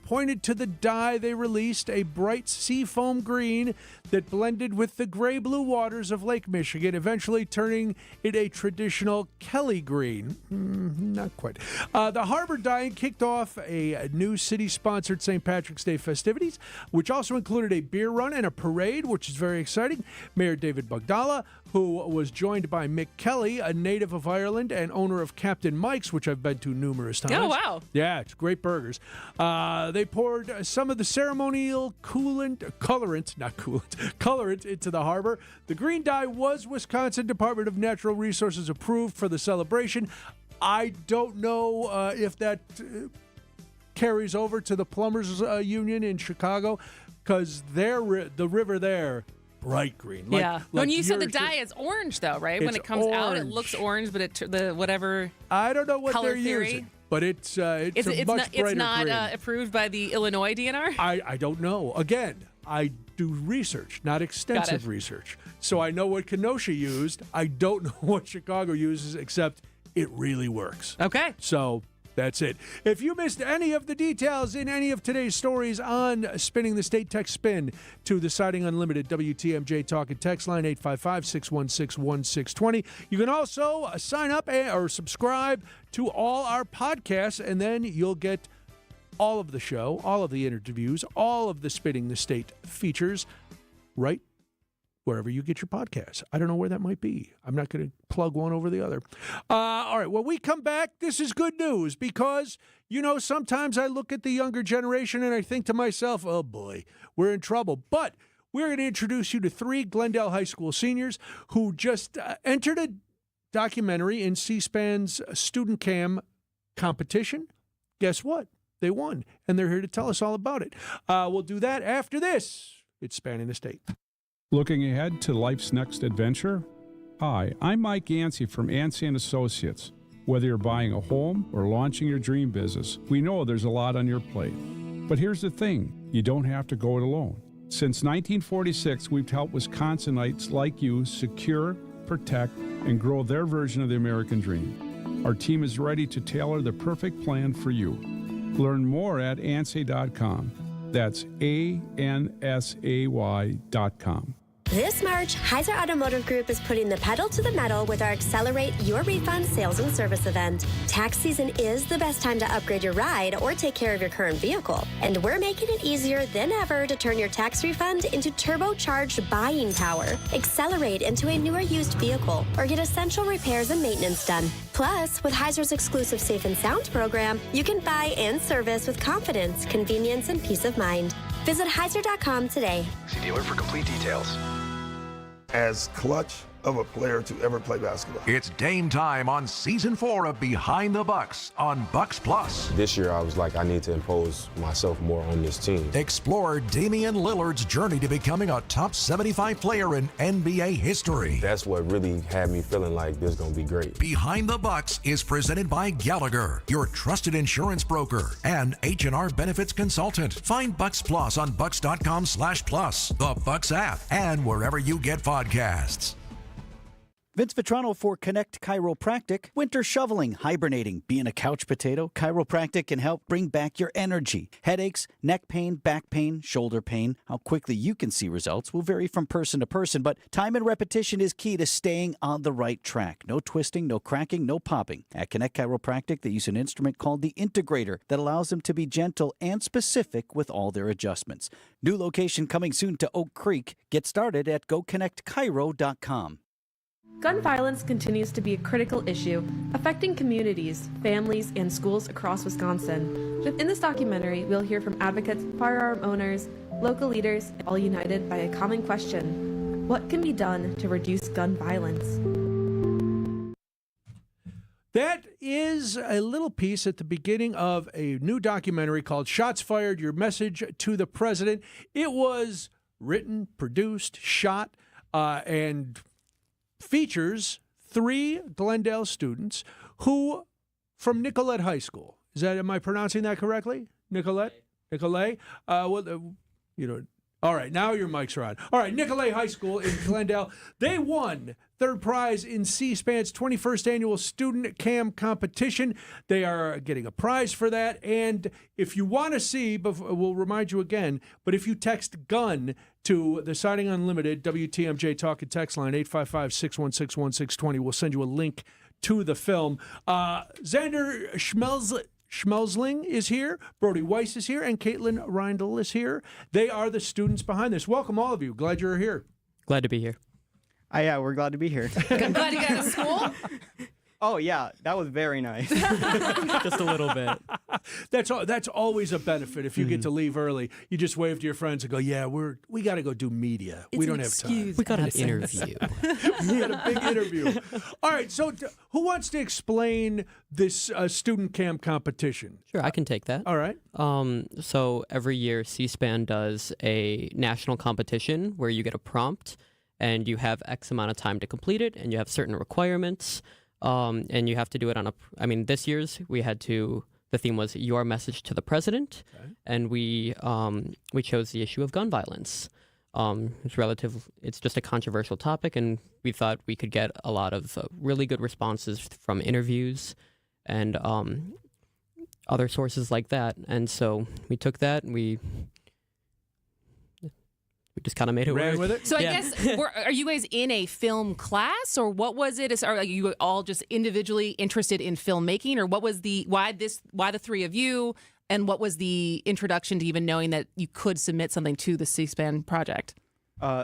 pointed to the dye they released, a bright seafoam green that blended with the gray-blue waters of Lake Michigan, eventually turning it a traditional Kelly green. Not quite. The harbor dyeing kicked off a new city-sponsored St. Patrick's Day festivities, which also included a beer run and a parade, which is very exciting. Mayor David Bugdala, who was joined by Mick Kelly, a native of Ireland and owner of Captain Mike's, which I've been to numerous times. Oh, wow. Yeah, it's great burgers. They poured some of the ceremonial colorant into the harbor. The green dye was Wisconsin Department of Natural Resources approved for the celebration. I don't know if that carries over to the Plumbers Union in Chicago, because the river there, bright green. When you said the dye is orange, though, right? When it comes out, it looks orange, but whatever. I don't know what color they're theory. using, but it's much brighter It's not green. approved by the Illinois DNR. I don't know. Again, I do research, not extensive research, so I know what Kenosha used. I don't know what Chicago uses, except it really works. Okay. So that's it. If you missed any of the details in any of today's stories on Spinning the State, text SPIN to the Siding Unlimited WTMJ Talk and Text line 855-616-1620. You can also sign up or subscribe to all our podcasts, and then you'll get all of the show, all of the interviews, all of the Spinning the State features right wherever you get your podcasts. I don't know where that might be. I'm not going to plug one over the other. All right, when we come back, this is good news because, sometimes I look at the younger generation and I think to myself, oh boy, we're in trouble. But we're going to introduce you to 3 Glendale High School seniors who just entered a documentary in C-SPAN's Student Cam competition. Guess what? They won, and they're here to tell us all about it. We'll do that after this. It's Spanning the State. Looking ahead to life's next adventure? Hi, I'm Mike Yancey from Yancey & Associates. Whether you're buying a home or launching your dream business, we know there's a lot on your plate. But here's the thing, you don't have to go it alone. Since 1946, we've helped Wisconsinites like you secure, protect, and grow their version of the American dream. Our team is ready to tailor the perfect plan for you. Learn more at ANSAY.com. That's ANSAY.com. This March, Heiser Automotive Group is putting the pedal to the metal with our Accelerate Your Refund sales and service event. Tax season is the best time to upgrade your ride or take care of your current vehicle. And we're making it easier than ever to turn your tax refund into turbocharged buying power. Accelerate into a newer used vehicle or get essential repairs and maintenance done. Plus, with Heiser's exclusive Safe and Sound program, you can buy and service with confidence, convenience, and peace of mind. Visit Heiser.com today. See dealer for complete details. As clutch of a player to ever play basketball. It's game time on season 4 of Behind the Bucks on Bucks Plus. This year I was like, I need to impose myself more on this team. Explore Damian Lillard's journey to becoming a top 75 player in NBA history. That's what really had me feeling like this is going to be great. Behind the Bucks is presented by Gallagher, your trusted insurance broker, and H&R Benefits Consultant. Find Bucks Plus on bucks.com/plus, the Bucks app, and wherever you get podcasts. Vince Vitrano for Connect Chiropractic. Winter shoveling, hibernating, being a couch potato, chiropractic can help bring back your energy. Headaches, neck pain, back pain, shoulder pain. How quickly you can see results will vary from person to person, but time and repetition is key to staying on the right track. No twisting, no cracking, no popping. At Connect Chiropractic, they use an instrument called the Integrator that allows them to be gentle and specific with all their adjustments. New location coming soon to Oak Creek. Get started at goconnectchiro.com. Gun violence continues to be a critical issue, affecting communities, families, and schools across Wisconsin. Within this documentary, we'll hear from advocates, firearm owners, local leaders, all united by a common question: what can be done to reduce gun violence? That is a little piece at the beginning of a new documentary called Shots Fired, Your Message to the President. It was written, produced, shot, and features 3 Glendale students who, from Nicollet High School. Am I pronouncing that correctly? Nicollet? All right, now your mics are on. All right, Nicollet High School in Glendale. They won third prize in C-SPAN's 21st annual student cam competition. They are getting a prize for that. And if you want to see, we'll remind you again, but if you text GUN to the Siding Unlimited WTMJ talk and text line 855-616-1620, we'll send you a link to the film. Xander Schmelzling is here, Brody Weiss is here, and Caitlin Reindl is here. They are the students behind this. Welcome, all of you. Glad you're here. Glad to be here. Yeah, we're glad to be here. Glad you got out of school? Oh, yeah, that was very nice. Just a little bit. That's always a benefit if you get to leave early. You just wave to your friends and go, yeah, we got to go do media. We don't have time. We got an interview. We got a big interview. All right, so who wants to explain this student camp competition? Sure, I can take that. All right. So every year, C-SPAN does a national competition where you get a prompt and you have X amount of time to complete it, and you have certain requirements. And you have to do it on this year's the theme was Your Message to the President, okay. And we chose the issue of gun violence. It's just a controversial topic, and we thought we could get a lot of really good responses from interviews and other sources like that. And so we took that and we just kind of made it work. With it? So I guess, are you guys in a film class, or what was it? Are you all just individually interested in filmmaking, or what was why the 3 of you, and what was the introduction to even knowing that you could submit something to the C-SPAN project?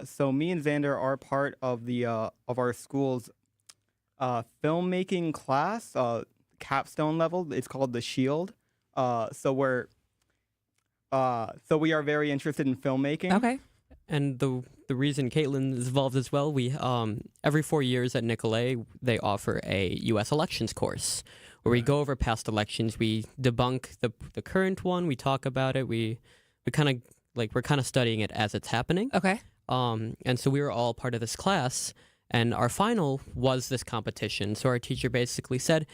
So me and Xander are part of the of our school's filmmaking class, capstone level. It's called the Shield. So we are very interested in filmmaking. Okay. And the reason Caitlin is involved as well, we every 4 years at Nicollet, they offer a U.S. elections course where we go over past elections, we debunk the current one, we talk about it, we're kind of studying it as it's happening. Okay. And so we were all part of this class, and our final was this competition. So our teacher basically said,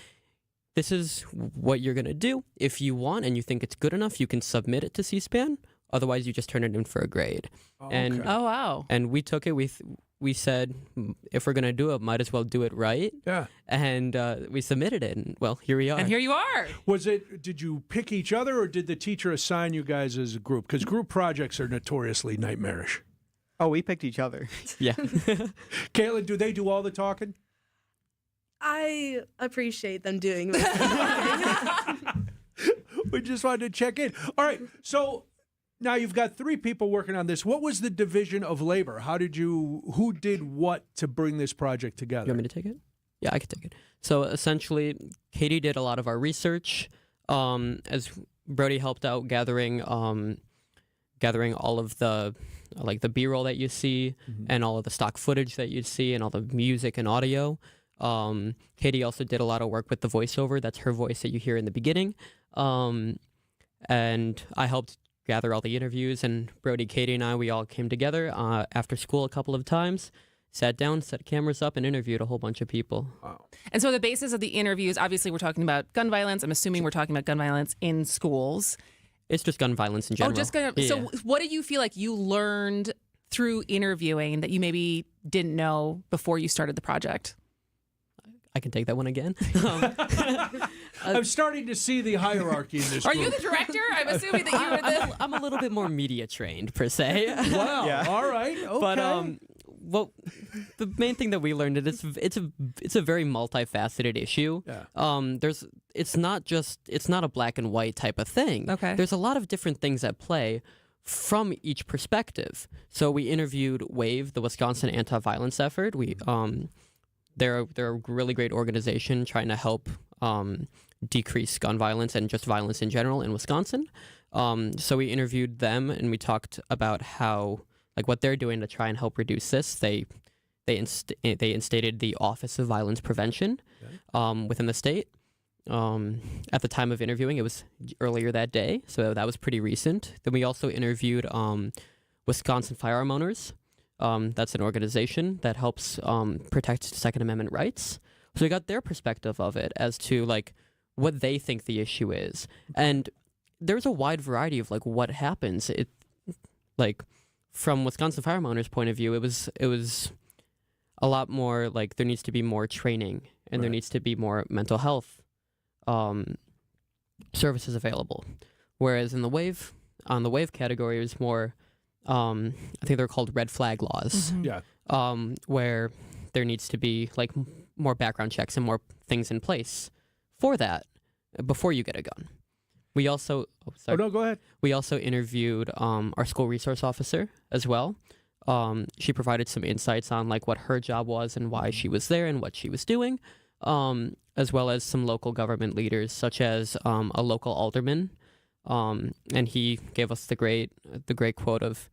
this is what you're going to do. If you want and you think it's good enough, you can submit it to C-SPAN. Otherwise, you just turn it in for a grade. Oh, wow. And we took it. We said, if we're going to do it, might as well do it right. Yeah. And we submitted it. And, well, here we are. And here you are. Did you pick each other, or did the teacher assign you guys as a group? Because group projects are notoriously nightmarish. Oh, we picked each other. Yeah. Caitlin, do they do all the talking? I appreciate them doing that. We just wanted to check in. All right, so now you've got 3 people working on this. What was the division of labor? Who did what to bring this project together? You want me to take it? Yeah, I can take it. So essentially, Katie did a lot of our research, as Brody helped out gathering all of the the B-roll that you see, and all of the stock footage that you see, and all the music and audio. Katie also did a lot of work with the voiceover. That's her voice that you hear in the beginning. And I helped gather all the interviews, and Brody, Katie, and I, we all came together after school a couple of times, sat down, set cameras up, and interviewed a whole bunch of people. Wow. And so the basis of the interviews, obviously we're talking about gun violence. I'm assuming we're talking about gun violence in schools. It's just gun violence in general. Oh, just gun. Yeah. So what do you feel like you learned through interviewing that you maybe didn't know before you started the project? I can take that one again. I'm starting to see the hierarchy in this Are group. you the director? I'm assuming that you were the... I'm a little bit more media trained, per se. Wow. Yeah. All right. Okay. But well, the main thing that we learned is it's a very multifaceted issue. Yeah. It's not a black and white type of thing. Okay. There's a lot of different things at play from each perspective. So we interviewed WAVE, the Wisconsin Anti-Violence Effort. They're a really great organization trying to help decrease gun violence and just violence in general in Wisconsin. So we interviewed them, and we talked about how what they're doing to try and help reduce this. They instated the Office of Violence Prevention within the state. At the time of interviewing, it was earlier that day, so that was pretty recent. Then we also interviewed Wisconsin firearm owners. That's an organization that helps protect Second Amendment rights. So we got their perspective of it as to what they think the issue is. And there's a wide variety of what happens. From Wisconsin firearm owners' point of view, it was a lot more there needs to be more training, and there needs to be more mental health services available. Whereas in the WAVE category, it was more I think they're called red flag laws. Yeah. Where there needs to be more background checks and more things in place for that before you get a gun. We also no, go ahead. We also interviewed our school resource officer as well. She provided some insights on what her job was and why she was there and what she was doing, as well as some local government leaders such as a local alderman. And he gave us the great quote of,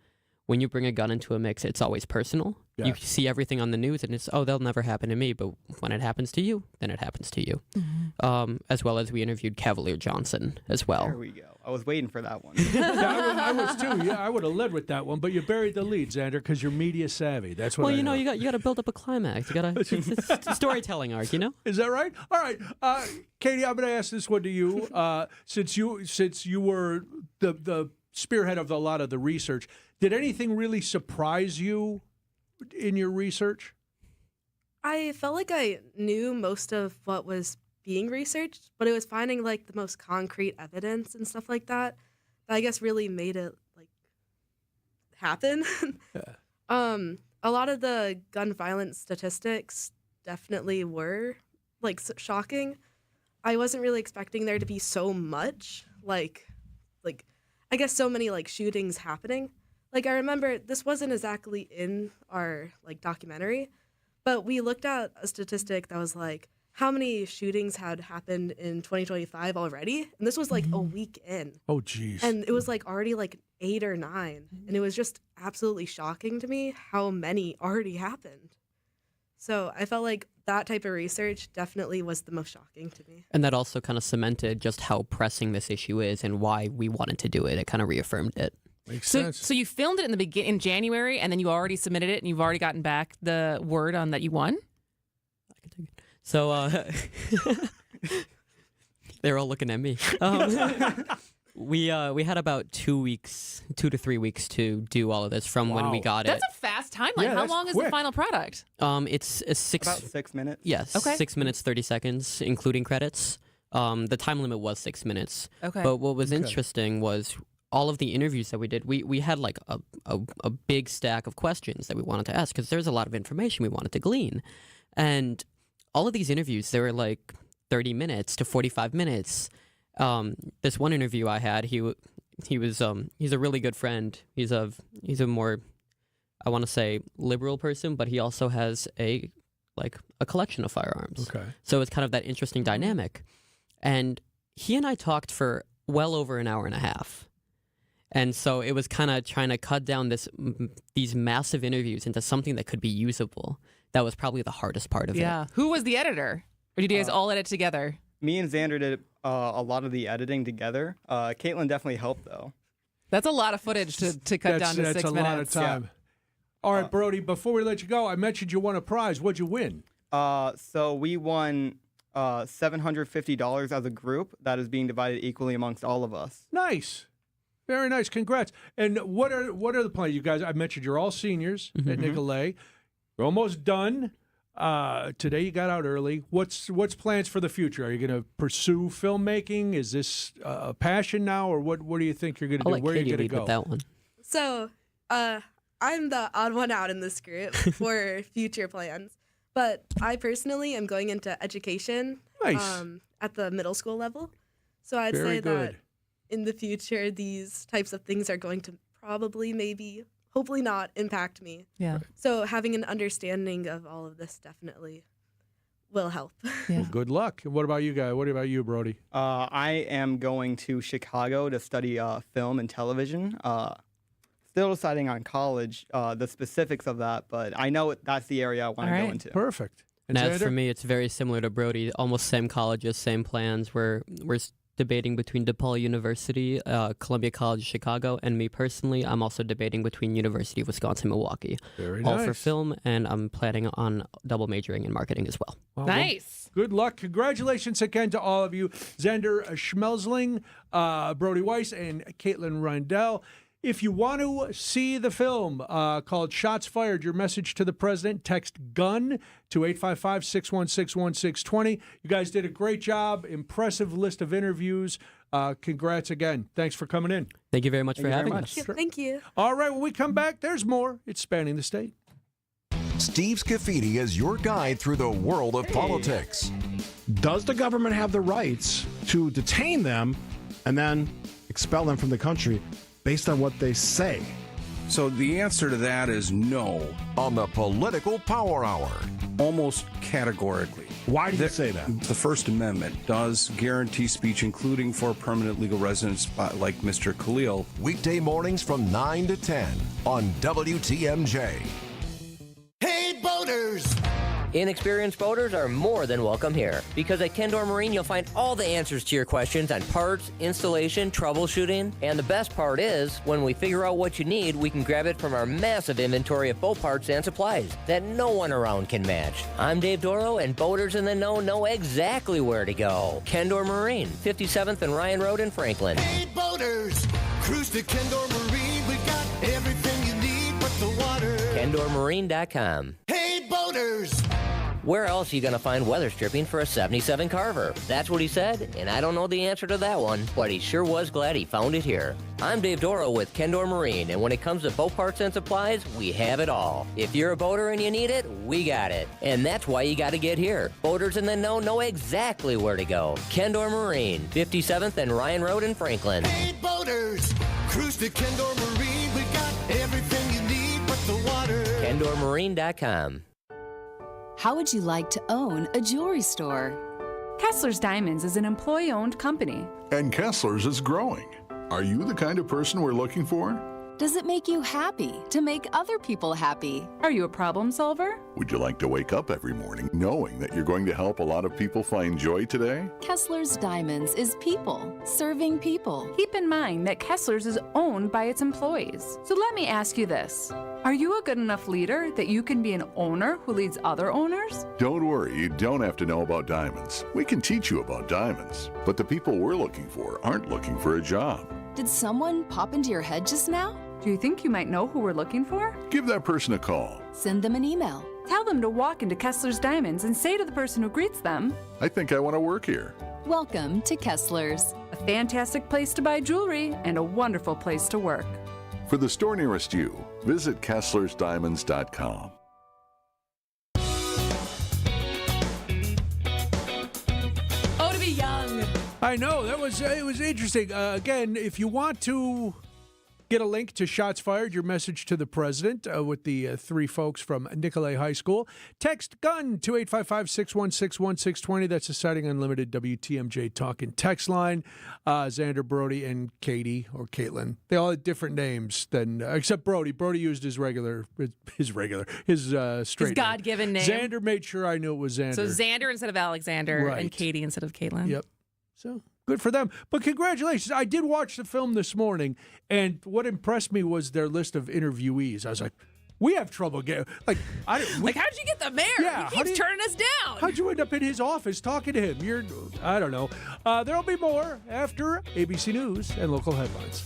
when you bring a gun into a mix, it's always personal. Yeah. You see everything on the news and it's, that'll never happen to me. But when it happens to you, then it happens to you. Mm-hmm. As well as we interviewed Cavalier Johnson as well. There we go. I was waiting for that one. Yeah, I was too. Yeah, I would have led with that one, but you buried the lead, Xander, because you're media savvy. That's what. Well, I know. you got to build up a climax. You got to it's storytelling arc. Is that right? All right, Katie, I'm going to ask this one to you. Since you were the spearhead of a lot of the research, did anything really surprise you in your research? I felt like I knew most of what was being researched, but it was finding the most concrete evidence and stuff like that I guess really made it happen. Yeah. A lot of the gun violence statistics definitely were shocking. I wasn't really expecting there to be so much I guess so many shootings happening. I remember this wasn't exactly in our documentary, but we looked at a statistic that was how many shootings had happened in 2025 already, and this was a week in. Oh, geez. And it was already 8 or 9, and it was just absolutely shocking to me how many already happened. So I felt that type of research definitely was the most shocking to me. And that also kind of cemented just how pressing this issue is and why we wanted to do it. It kind of reaffirmed it. Makes sense. So you filmed it in January, and then you already submitted it, and you've already gotten back the word on that you won? I can take it. So they're all looking at me. We had about 2 to 3 weeks to do all of this from when we got it. That's a fast timeline. How long is the final product? It's About 6 minutes. Yes. Okay. 6 minutes, 30 seconds, including credits. The time limit was 6 minutes. Okay. But what was interesting was all of the interviews that we did, we had like a big stack of questions that we wanted to ask because there's a lot of information we wanted to glean. And all of these interviews, they were like 30 minutes to 45 minutes. This one interview I had, he's a really good friend. He's a more, I want to say, liberal person, but he also has a collection of firearms. Okay. So it's kind of that interesting dynamic. And he and I talked for well over an hour and a half. And so it was kind of trying to cut down these massive interviews into something that could be usable. That was probably the hardest part of it. Yeah. Who was the editor? Or did you guys all edit together? Me and Xander did a lot of the editing together. Caitlin definitely helped, though. That's a lot of footage to cut down to 6 minutes. That's a lot of time. Yeah. All right, Brody, before we let you go, I mentioned you won a prize. What'd you win? So we won $750 as a group that is being divided equally amongst all of us. Nice. Very nice. Congrats. And what are the plans? You guys, I mentioned you're all seniors at Nicolet. You're almost done. Today you got out early. What's plans for the future? Are you going to pursue filmmaking? Is this a passion now, or what do you think you're going to do? Where are you going to go? With that one. So, I'm the odd one out in this group for future plans. But I personally am going into education at the middle school level. So I'd say that in the future, these types of things are going to probably, maybe, hopefully not impact me. Yeah. So having an understanding of all of this definitely will help. Yeah. Well, good luck. What about you guys? What about you, Brody? I am going to Chicago to study film and television. Still deciding on college, the specifics of that, but I know that's the area I want to go into. Perfect. And as for me, it's very similar to Brody. Almost same colleges, same plans. We're debating between DePaul University, Columbia College Chicago, and me personally, I'm also debating between University of Wisconsin-Milwaukee. Very all nice. for film, and I'm planning on double majoring in marketing as well. Well, nice. Good luck. Congratulations again to all of you. Xander Schmelzling, Brody Weiss, and Caitlin Rindell. If you want to see the film called Shots Fired, your message to the president, text GUN to 855-616-1620. You guys did a great job. Impressive list of interviews. Congrats again. Thanks for coming in. Thank you very much for having us. Yeah, thank you. All right, when we come back, there's more. It's Spanning the State. Steve Scafidi is your guide through the world of politics. Does the government have the rights to detain them and then expel them from the country based on what they say? So the answer to that is no. On the Political Power Hour. Almost categorically. Why do you say that? The First Amendment does guarantee speech, including for permanent legal residents like Mr. Khalil. Weekday mornings from 9 to 10 on WTMJ. Hey, boaters! Inexperienced boaters are more than welcome here, because at Kendor Marine you'll find all the answers to your questions on parts, installation, troubleshooting, and the best part is, when we figure out what you need, we can grab it from our massive inventory of boat parts and supplies that no one around can match. I'm Dave Doro, and boaters in the know exactly where to go. Kendor Marine, 57th and Ryan Road in Franklin. Hey, boaters! Cruise to Kendor Marine. We got everything you need but the water. KendorMarine.com. Hey, boaters! Where else are you going to find weather stripping for a 77 Carver? That's what he said, and I don't know the answer to that one, but he sure was glad he found it here. I'm Dave Doro with Kendor Marine, and when it comes to boat parts and supplies, we have it all. If you're a boater and you need it, we got it. And that's why you got to get here. Boaters in the know exactly where to go. Kendor Marine, 57th and Ryan Road in Franklin. Hey, boaters! Cruise to Kendor Marine. We got everything you need but the water. KendorMarine.com. How would you like to own a jewelry store? Kessler's Diamonds is an employee-owned company. And Kessler's is growing. Are you the kind of person we're looking for? Does it make you happy to make other people happy? Are you a problem solver? Would you like to wake up every morning knowing that you're going to help a lot of people find joy today? Kessler's Diamonds is people serving people. Keep in mind that Kessler's is owned by its employees. So let me ask you this. Are you a good enough leader that you can be an owner who leads other owners? Don't worry, you don't have to know about diamonds. We can teach you about diamonds. But the people we're looking for aren't looking for a job. Did someone pop into your head just now? Do you think you might know who we're looking for? Give that person a call. Send them an email. Tell them to walk into Kessler's Diamonds and say to the person who greets them, I think I want to work here. Welcome to Kessler's, a fantastic place to buy jewelry, and a wonderful place to work. For the store nearest you, visit KesslersDiamonds.com. Oh, to be young. I know it was interesting. Again, if you want to get a link to Shots Fired, your message to the president with the three folks from Nicolay High School, text GUN to 855-616-1620. That's the Citing Unlimited WTMJ talking text line. Xander, Brody, and Katie or Caitlin. They all had different names than except Brody. Brody used his straight His name. God-given name. Xander made sure I knew it was Xander. So Xander instead of Alexander and Katie instead of Caitlin. Yep. So good for them. But congratulations. I did watch the film this morning, and what impressed me was their list of interviewees. I was like, we have trouble getting how'd you get the mayor? Yeah, he keeps turning us down. How'd you end up in his office talking to him? I don't know. There'll be more after ABC News and local headlines.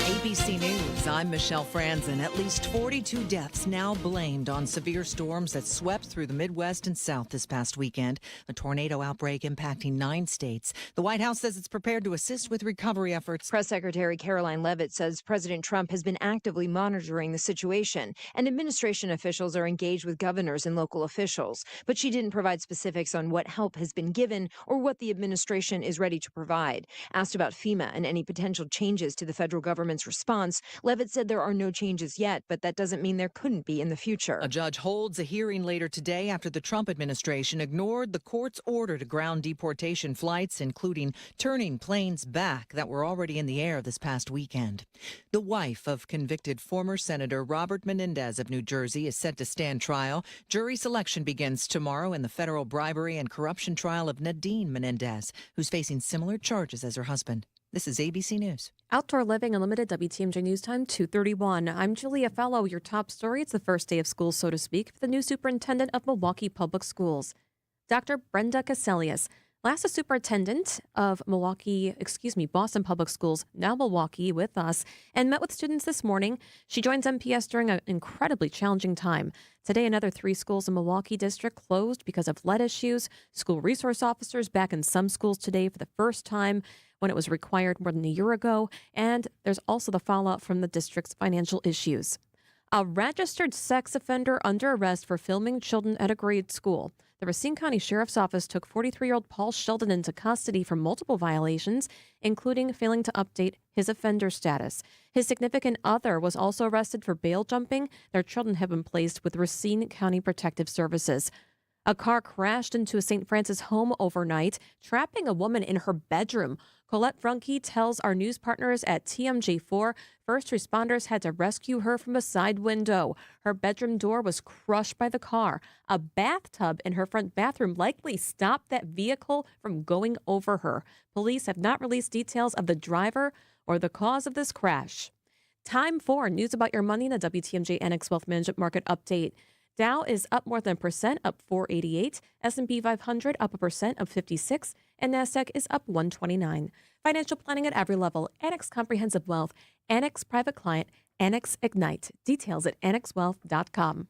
ABC News, I'm Michelle Franzen. At least 42 deaths now blamed on severe storms that swept through the Midwest and South this past weekend. A tornado outbreak impacting 9 states. The White House says it's prepared to assist with recovery efforts. Press Secretary Caroline Leavitt says President Trump has been actively monitoring the situation, and administration officials are engaged with governors and local officials. But she didn't provide specifics on what help has been given or what the administration is ready to provide. Asked about FEMA and any potential changes to the federal government's response, Leavitt said there are no changes yet, but that doesn't mean there couldn't be in the future. A judge holds a hearing later today after the Trump administration ignored the court's order to ground deportation flights, including turning planes back that were already in the air this past weekend. The wife of convicted former Senator Robert Menendez of New Jersey is set to stand trial. Jury selection begins tomorrow in the federal bribery and corruption trial of Nadine Menendez, who's facing similar charges as her husband. This is ABC News. Outdoor Living Unlimited, WTMJ News Time, 2:31. I'm Julia Fellow. Your top story. It's the first day of school, so to speak, for the new superintendent of Milwaukee Public Schools, Dr. Brenda Caselius. Last superintendent of Boston Public Schools, now Milwaukee, with us, and met with students this morning. She joins MPS during an incredibly challenging time. Today, another 3 schools in Milwaukee District closed because of lead issues. School resource officers back in some schools today for the first time when it was required more than a year ago. And there's also the fallout from the district's financial issues. A registered sex offender under arrest for filming children at a grade school. The Racine County Sheriff's Office took 43-year-old Paul Sheldon into custody for multiple violations, including failing to update his offender status. His significant other was also arrested for bail jumping. Their children have been placed with Racine County Protective Services. A car crashed into a St. Francis home overnight, trapping a woman in her bedroom. Colette Frunke tells our news partners at TMJ4 first responders had to rescue her from a side window. Her bedroom door was crushed by the car. A bathtub in her front bathroom likely stopped that vehicle from going over her. Police have not released details of the driver or the cause of this crash. Time for news about your money in a WTMJ Annex Wealth Management Market Update. Dow is up more than 1%, up 488. S&P 500 up 1%, up 56. And NASDAQ is up 129. Financial planning at every level. Annex Comprehensive Wealth. Annex Private Client. Annex Ignite. Details at annexwealth.com.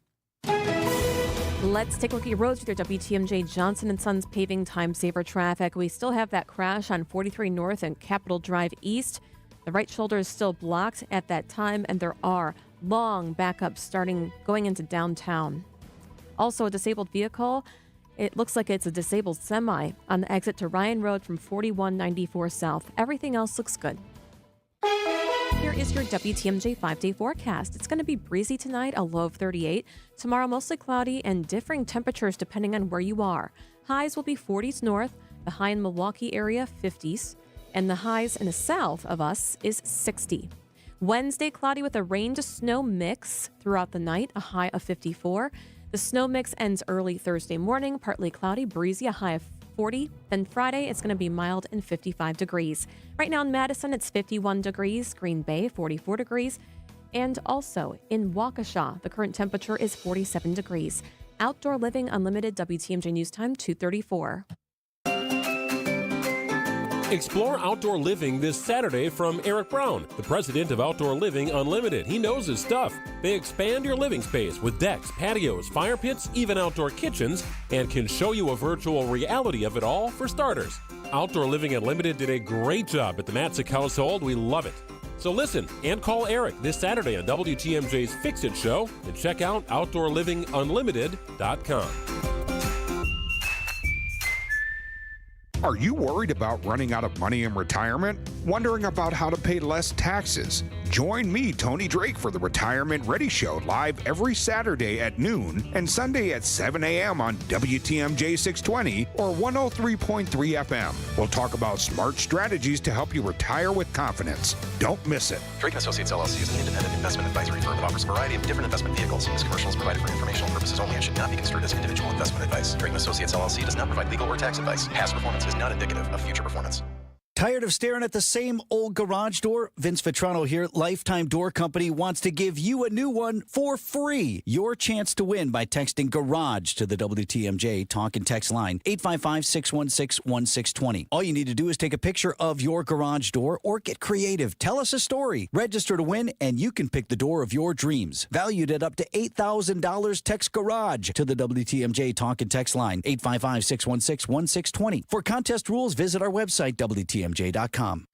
Let's take a look at your roads with your WTMJ Johnson & Sons paving time saver traffic. We still have that crash on 43 North and Capitol Drive East. The right shoulder is still blocked at that time, and there are long backups going into downtown. Also, a disabled vehicle. It looks like it's a disabled semi on the exit to Ryan Road from 4194 South. Everything else looks good. Here is your WTMJ 5-day forecast. It's going to be breezy tonight, a low of 38. Tomorrow, mostly cloudy and differing temperatures depending on where you are. Highs will be 40s north, the high in Milwaukee area 50s, and the highs in the south of us is 60. Wednesday, cloudy with a rain to snow mix throughout the night, a high of 54. The snow mix ends early Thursday morning, partly cloudy, breezy, a high of 40. Then Friday, it's going to be mild and 55 degrees. Right now in Madison, it's 51 degrees. Green Bay, 44 degrees. And also in Waukesha, the current temperature is 47 degrees. Outdoor Living Unlimited, WTMJ News Time, 2:34. Explore outdoor living this Saturday from Eric Brown, the president of Outdoor Living Unlimited. He knows his stuff. They expand your living space with decks, patios, fire pits, even outdoor kitchens, and can show you a virtual reality of it all for starters. Outdoor Living Unlimited did a great job at the Matzik household. We love it. So listen and call Eric this Saturday on WTMJ's Fix It Show and check out OutdoorLivingUnlimited.com. Are you worried about running out of money in retirement? Wondering about how to pay less taxes? Join me, Tony Drake, for the Retirement Ready Show live every Saturday at noon and Sunday at 7 a.m. on WTMJ 620 or 103.3 FM. We'll talk about smart strategies to help you retire with confidence. Don't miss it. Drake & Associates LLC is an independent investment advisory firm that offers a variety of different investment vehicles. This commercial is provided for informational purposes only and should not be construed as individual investment advice. Drake & Associates LLC does not provide legal or tax advice. Past performance is not indicative of future performance. Tired of staring at the same old garage door? Vince Vitrano here. Lifetime Door Company wants to give you a new one for free. Your chance to win by texting GARAGE to the WTMJ talk and text line 855-616-1620. All you need to do is take a picture of your garage door or get creative. Tell us a story. Register to win and you can pick the door of your dreams. Valued at up to $8,000, text GARAGE to the WTMJ talk and text line 855-616-1620. For contest rules, visit our website, WTMJ.com.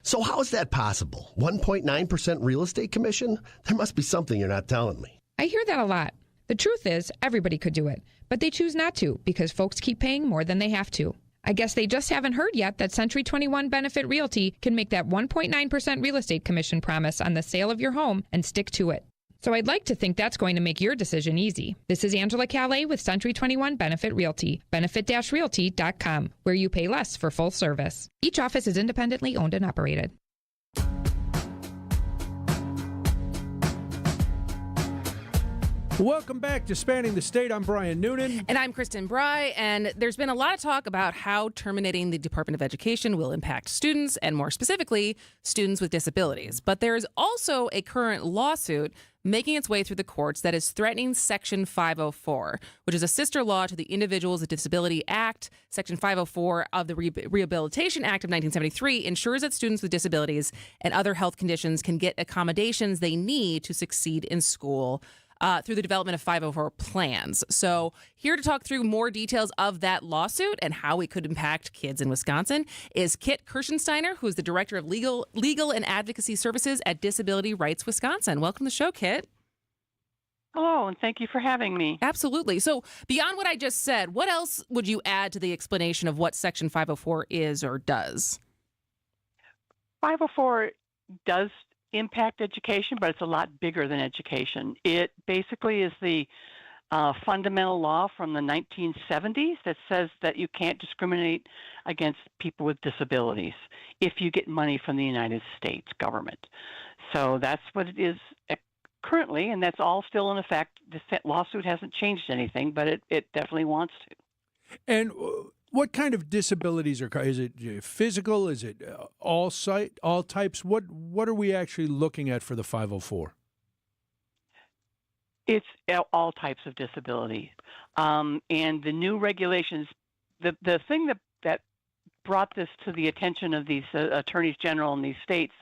So how is that possible? 1.9% real estate commission? There must be something you're not telling me. I hear that a lot. The truth is, everybody could do it, but they choose not to because folks keep paying more than they have to. I guess they just haven't heard yet that Century 21 Benefit Realty can make that 1.9% real estate commission promise on the sale of your home and stick to it. So I'd like to think that's going to make your decision easy. This is Angela Calais with Century 21 Benefit Realty, benefit-realty.com, where you pay less for full service. Each office is independently owned and operated. Welcome back to Spanning the State. I'm Brian Noonan. And I'm Kristin Brey. And there's been a lot of talk about how terminating the Department of Education will impact students, and more specifically, students with disabilities. But there is also a current lawsuit making its way through the courts that is threatening Section 504, which is a sister law to the Individuals with Disability Act. Section 504 of the Rehabilitation Act of 1973 ensures that students with disabilities and other health conditions can get accommodations they need to succeed in school through the development of 504 plans. So here to talk through more details of that lawsuit and how it could impact kids in Wisconsin is Kit Kirschensteiner, who's the Director of Legal and Advocacy Services at Disability Rights Wisconsin. Welcome to the show, Kit. Hello, and thank you for having me. Absolutely. So beyond what I just said, what else would you add to the explanation of what Section 504 is or does? 504 does impact education, but it's a lot bigger than education. It basically is the fundamental law from the 1970s that says that you can't discriminate against people with disabilities if you get money from the United States government. So that's what it is currently, and that's all still in effect. This lawsuit hasn't changed anything, but it definitely wants to. And what kind of disabilities is it physical? Is it all types? What are we actually looking at for the 504? It's all types of disability. And the new regulations, the thing that brought this to the attention of these attorneys general in these states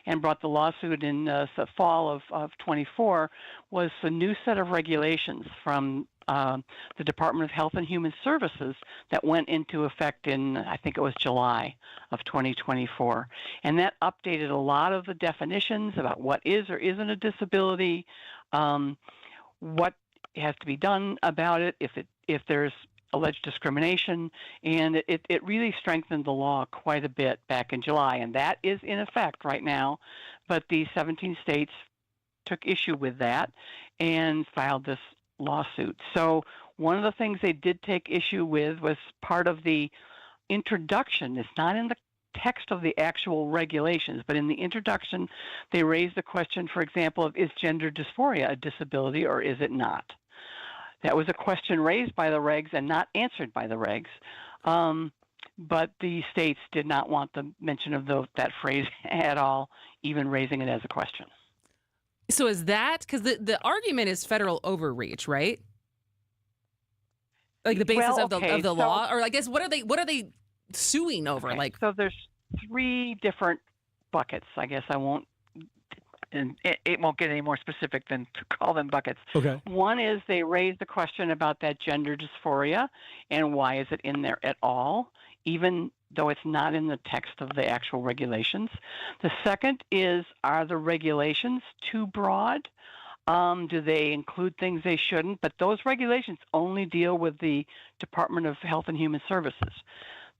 and brought the lawsuit in the fall of 24 was the new set of regulations from the Department of Health and Human Services that went into effect in, I think it was July of 2024. And that updated a lot of the definitions about what is or isn't a disability, what has to be done about it if there's alleged discrimination, and it really strengthened the law quite a bit back in July, and that is in effect right now. But the 17 states took issue with that and filed this lawsuit. So one of the things they did take issue with was part of the introduction. It's not in the text of the actual regulations, but in the introduction, they raised the question, for example, of is gender dysphoria a disability or is it not? That was a question raised by the regs and not answered by the regs. But the states did not want the mention of that phrase at all, even raising it as a question. So is that, because the argument is federal overreach, right? Like the basis of the law, or I guess what are they suing over? Okay. Like, so three different buckets. I guess I won't, and it won't get any more specific than to call them buckets. Okay. One is they raise the question about that gender dysphoria and why is it in there at all, even though it's not in the text of the actual regulations. The second is, are the regulations too broad? Do they include things they shouldn't? But those regulations only deal with the Department of Health and Human Services.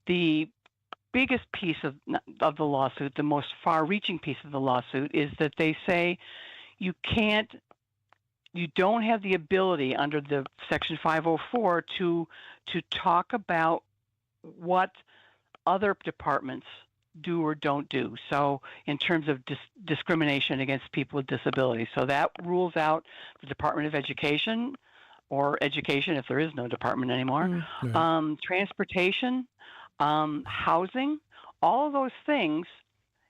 The biggest piece of the lawsuit, the most far-reaching piece of the lawsuit, is that they say you don't have the ability under the Section 504 to talk about what other departments do or don't do. So in terms of discrimination against people with disabilities. So that rules out the Department of Education, or education if there is no department anymore, transportation, housing. All of those things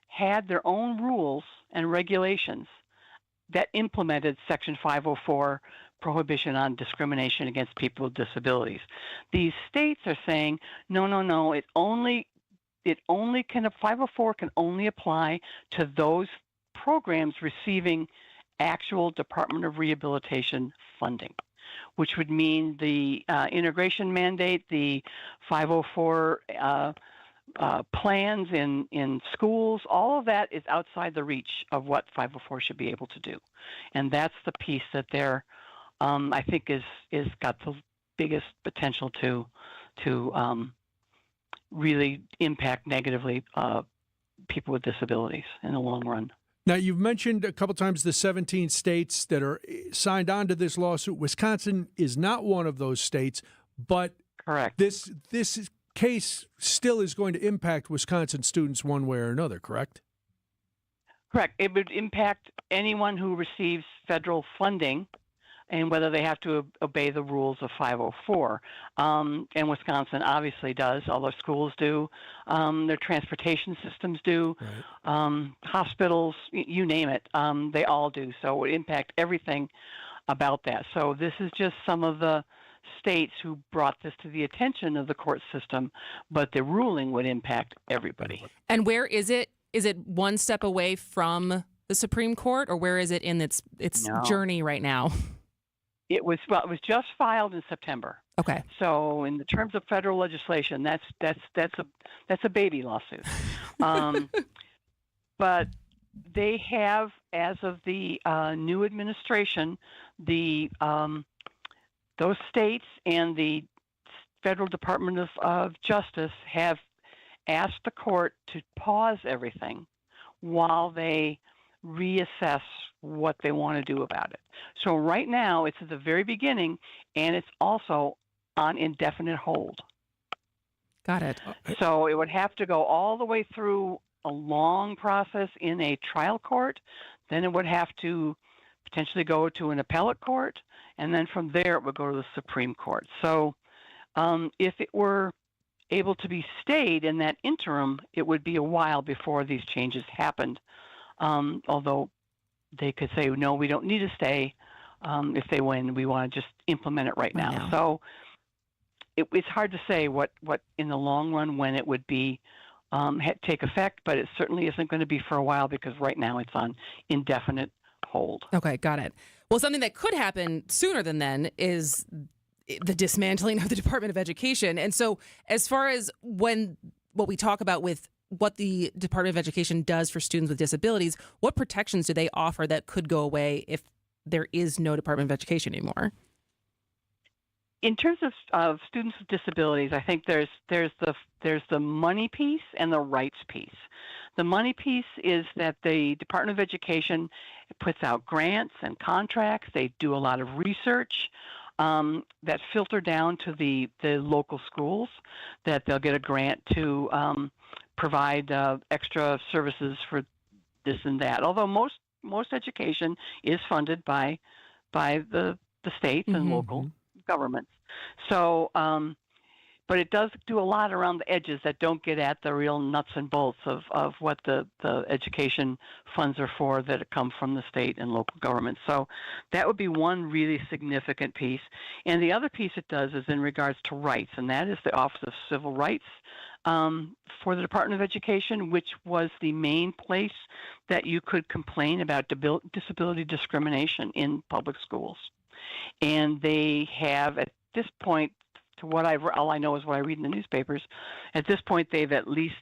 had their own rules and regulations that implemented Section 504 prohibition on discrimination against people with disabilities. These states are saying, no, it only can, 504 can only apply to those programs receiving actual Department of Rehabilitation funding, which would mean the integration mandate, the 504 plans in schools. All of that is outside the reach of what 504 should be able to do. And that's the piece that they're, I think is got the biggest potential to really impact negatively people with disabilities in the long run. Now, you've mentioned a couple times the 17 states that are signed on to this lawsuit. Wisconsin is not one of those states, but correct. This case still is going to impact Wisconsin students one way or another, correct? Correct. It would impact anyone who receives federal funding and whether they have to obey the rules of 504. And Wisconsin obviously does. All their schools do. Their transportation systems do. Right. Hospitals, you name it, they all do. So it would impact everything about that. So this is just some of the states who brought this to the attention of the court system, but the ruling would impact everybody. And where is it? Is it one step away from the Supreme Court, or where is it in its journey right now? It was just filed in September. Okay. So in the terms of federal legislation, that's a baby lawsuit. But they have, as of the new administration, those states and the Federal Department of Justice have asked the court to pause everything while they reassess what they want to do about it. So right now, it's at the very beginning, and it's also on indefinite hold. Got it. So it would have to go all the way through a long process in a trial court. Then it would have to potentially go to an appellate court, and then from there it would go to the Supreme Court. So if it were able to be stayed in that interim, it would be a while before these changes happened. Although they could say, no, we don't need to stay if they win. We want to just implement it right now. So it's hard to say what in the long run when it would be take effect, but it certainly isn't going to be for a while because right now it's on indefinite hold. Okay, got it. Well, something that could happen sooner than then is the dismantling of the Department of Education. And so as far as what we talk about with what the Department of Education does for students with disabilities, what protections do they offer that could go away if there is no Department of Education anymore? In terms of students with disabilities, I think there's the money piece and the rights piece. The money piece is that the Department of Education puts out grants and contracts. They do a lot of research that filter down to the local schools, that they'll get a grant to provide extra services for this and that. Although most education is funded by the states and local governments. So, but it does do a lot around the edges that don't get at the real nuts and bolts of what the education funds are for that come from the state and local governments. So that would be one really significant piece. And the other piece it does is in regards to rights, and that is the Office of Civil Rights for the Department of Education, which was the main place that you could complain about disability discrimination in public schools. And they have, at this point, to what all I know is what I read in the newspapers. At this point, they've at least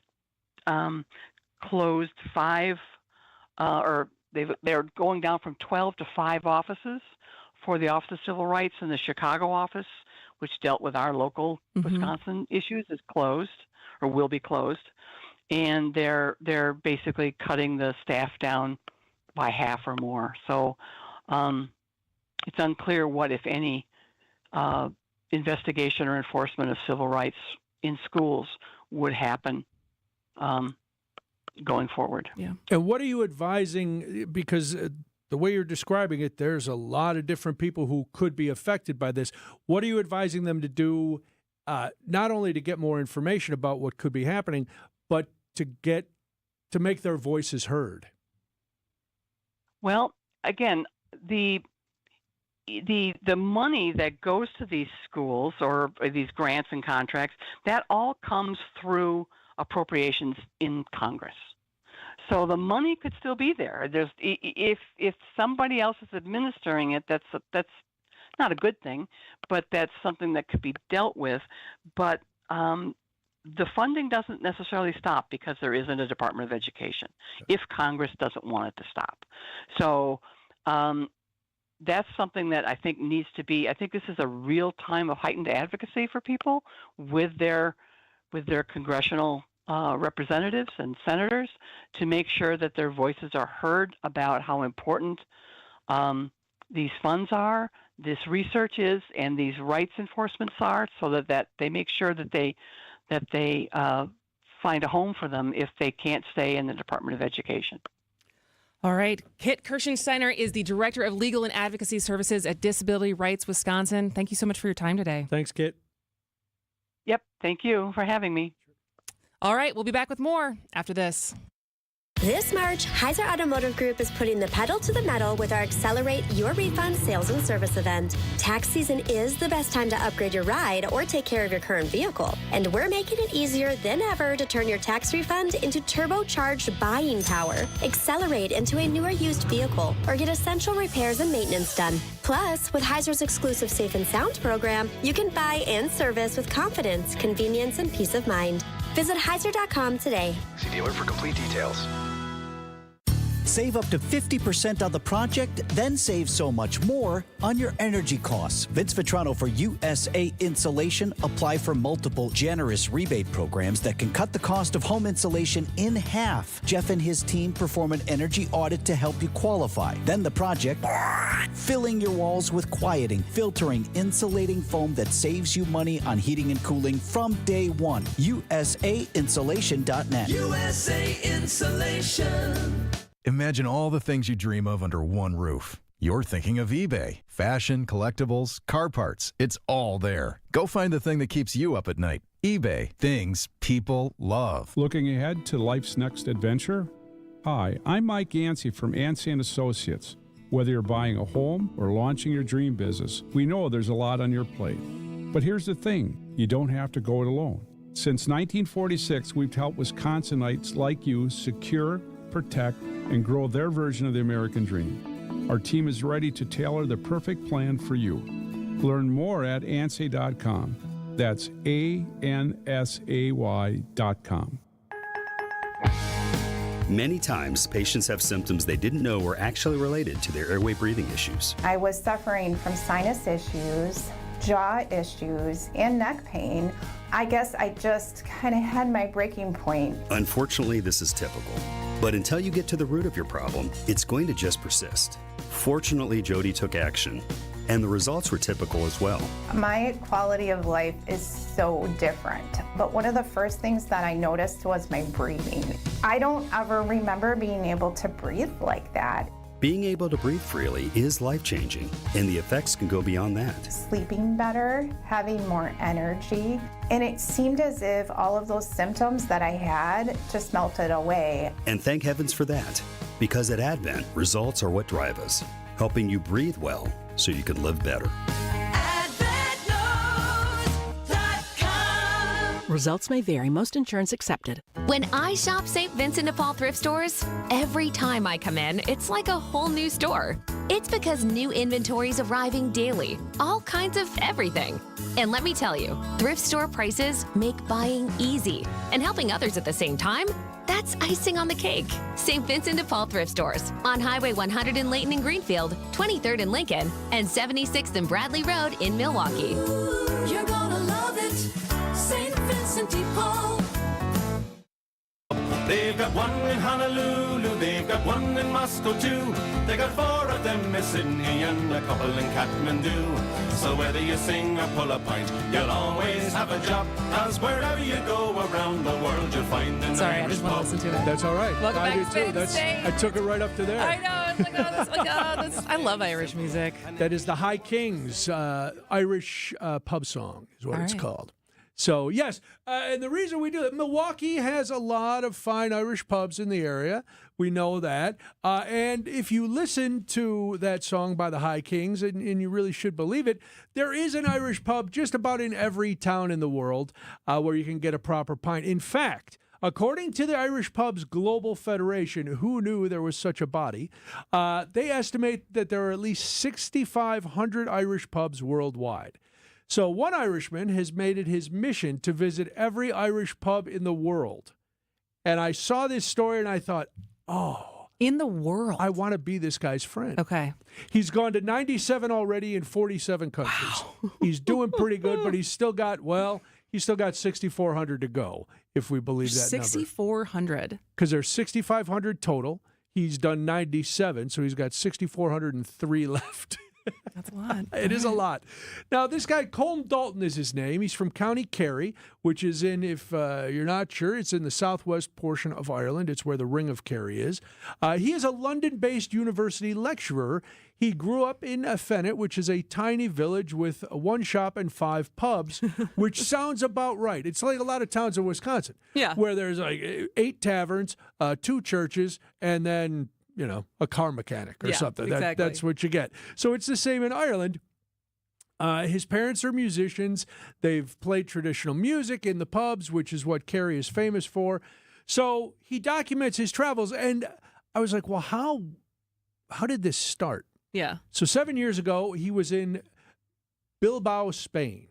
closed 5, or they're going down from 12 to 5 offices for the Office of Civil Rights, and the Chicago office, which dealt with our local Wisconsin issues, is closed or will be closed. And they're basically cutting the staff down by half or more. So it's unclear what, if any, investigation or enforcement of civil rights in schools would happen going forward. Yeah. And what are you advising? Because the way you're describing it, there's a lot of different people who could be affected by this. What are you advising them to do, not only to get more information about what could be happening, but to make their voices heard? Well, again, the money that goes to these schools or these grants and contracts, that all comes through appropriations in Congress. So the money could still be there. If somebody else is administering it, that's not a good thing, but that's something that could be dealt with. But the funding doesn't necessarily stop because there isn't a Department of Education if Congress doesn't want it to stop. So that's something that I think needs to be. I think this is a real time of heightened advocacy for people with their congressional representatives and senators to make sure that their voices are heard about how important these funds are, this research is, and these rights enforcements are, so that they make sure that they find a home for them if they can't stay in the Department of Education. All right. Kit Kirschensteiner is the Director of Legal and Advocacy Services at Disability Rights Wisconsin. Thank you so much for your time today. Thanks, Kit. Yep. Thank you for having me. All right. We'll be back with more after this. This March, Heiser Automotive Group is putting the pedal to the metal with our Accelerate Your Refund sales and service event. Tax season is the best time to upgrade your ride or take care of your current vehicle. And we're making it easier than ever to turn your tax refund into turbocharged buying power. Accelerate into a newer used vehicle or get essential repairs and maintenance done. Plus, with Heiser's exclusive Safe and Sound program, you can buy and service with confidence, convenience, and peace of mind. Visit Heiser.com today. See dealer for complete details. Save up to 50% on the project, then save so much more on your energy costs. Vince Vitrano for USA Insulation. Apply for multiple generous rebate programs that can cut the cost of home insulation in half. Jeff and his team perform an energy audit to help you qualify. Then the project, filling your walls with quieting, filtering, insulating foam that saves you money on heating and cooling from day one. USAinsulation.net. USA Insulation. Imagine all the things you dream of under one roof. You're thinking of eBay. Fashion, collectibles, car parts. It's all there. Go find the thing that keeps you up at night. eBay. Things people love. Looking ahead to life's next adventure? Hi, I'm Mike Yancey from Yancey & Associates. Whether you're buying a home or launching your dream business, we know there's a lot on your plate. But here's the thing, you don't have to go it alone. Since 1946, we've helped Wisconsinites like you secure, protect, and grow their version of the American dream. Our team is ready to tailor the perfect plan for you. Learn more at ANSAY.com. That's ANSAY.com. Many times, patients have symptoms they didn't know were actually related to their airway breathing issues. I was suffering from sinus issues, jaw issues, and neck pain. I guess I just kind of had my breaking point. Unfortunately, this is typical. But until you get to the root of your problem, it's going to just persist. Fortunately, Jody took action, and the results were typical as well. My quality of life is so different, but one of the first things that I noticed was my breathing. I don't ever remember being able to breathe like that. Being able to breathe freely is life-changing, and the effects can go beyond that. Sleeping better, having more energy, and it seemed as if all of those symptoms that I had just melted away. And thank heavens for that, because at Advent, results are what drive us, helping you breathe well so you can live better. AdventNows.com. Results may vary. Most insurance accepted. When I shop St. Vincent de Paul thrift stores, every time I come in, it's like a whole new store. It's because new inventory is arriving daily, all kinds of everything. And let me tell you, thrift store prices make buying easy. And helping others at the same time, that's icing on the cake. St. Vincent de Paul thrift stores on Highway 100 in Layton and Greenfield, 23rd in Lincoln, and 76th and Bradley Road in Milwaukee. You're gonna love it, St. Vincent de Paul. They've got one in Honolulu, they've got one in Moscow too. They got 4 of them in Sydney and a couple in Kathmandu. So whether you sing or pull a pint, you'll always have a job. Cause wherever you go around the world, you'll find an Sorry, I Irish just want to pub. listen to it. That's all right. Welcome I back did to too. State. I took it right up to there. I know. It's like, I love Irish music. That is the High Kings Irish pub song is what All it's right. called. So, yes, and the reason we do it, Milwaukee has a lot of fine Irish pubs in the area. We know that. And if you listen to that song by the High Kings, and you really should believe it, there is an Irish pub just about in every town in the world where you can get a proper pint. In fact, according to the Irish Pubs Global Federation, who knew there was such a body, they estimate that there are at least 6,500 Irish pubs worldwide. So one Irishman has made it his mission to visit every Irish pub in the world. And I saw this story and I thought, oh. In the world? I want to be this guy's friend. Okay. He's gone to 97 already in 47 countries. Wow. He's doing pretty good, but he's still got 6,400 to go, if we believe that number. 6,400. Because there's 6,500 total. He's done 97, so he's got 6,403 left. That's a lot. It is a lot. Now, this guy, Colm Dalton is his name. He's from County Kerry, which is in, if you're not sure, it's in the southwest portion of Ireland. It's where the Ring of Kerry is. He is a London-based university lecturer. He grew up in Fennet, which is a tiny village with one shop and 5 pubs, which sounds about right. It's like a lot of towns in Wisconsin, where there's like 8 taverns, 2 churches, and then a car mechanic or something. Exactly. That's what you get. So it's the same in Ireland. His parents are musicians. They've played traditional music in the pubs, which is what Kerry is famous for. So he documents his travels. And I was like, well, how did this start? Yeah. So 7 years ago, he was in Bilbao, Spain.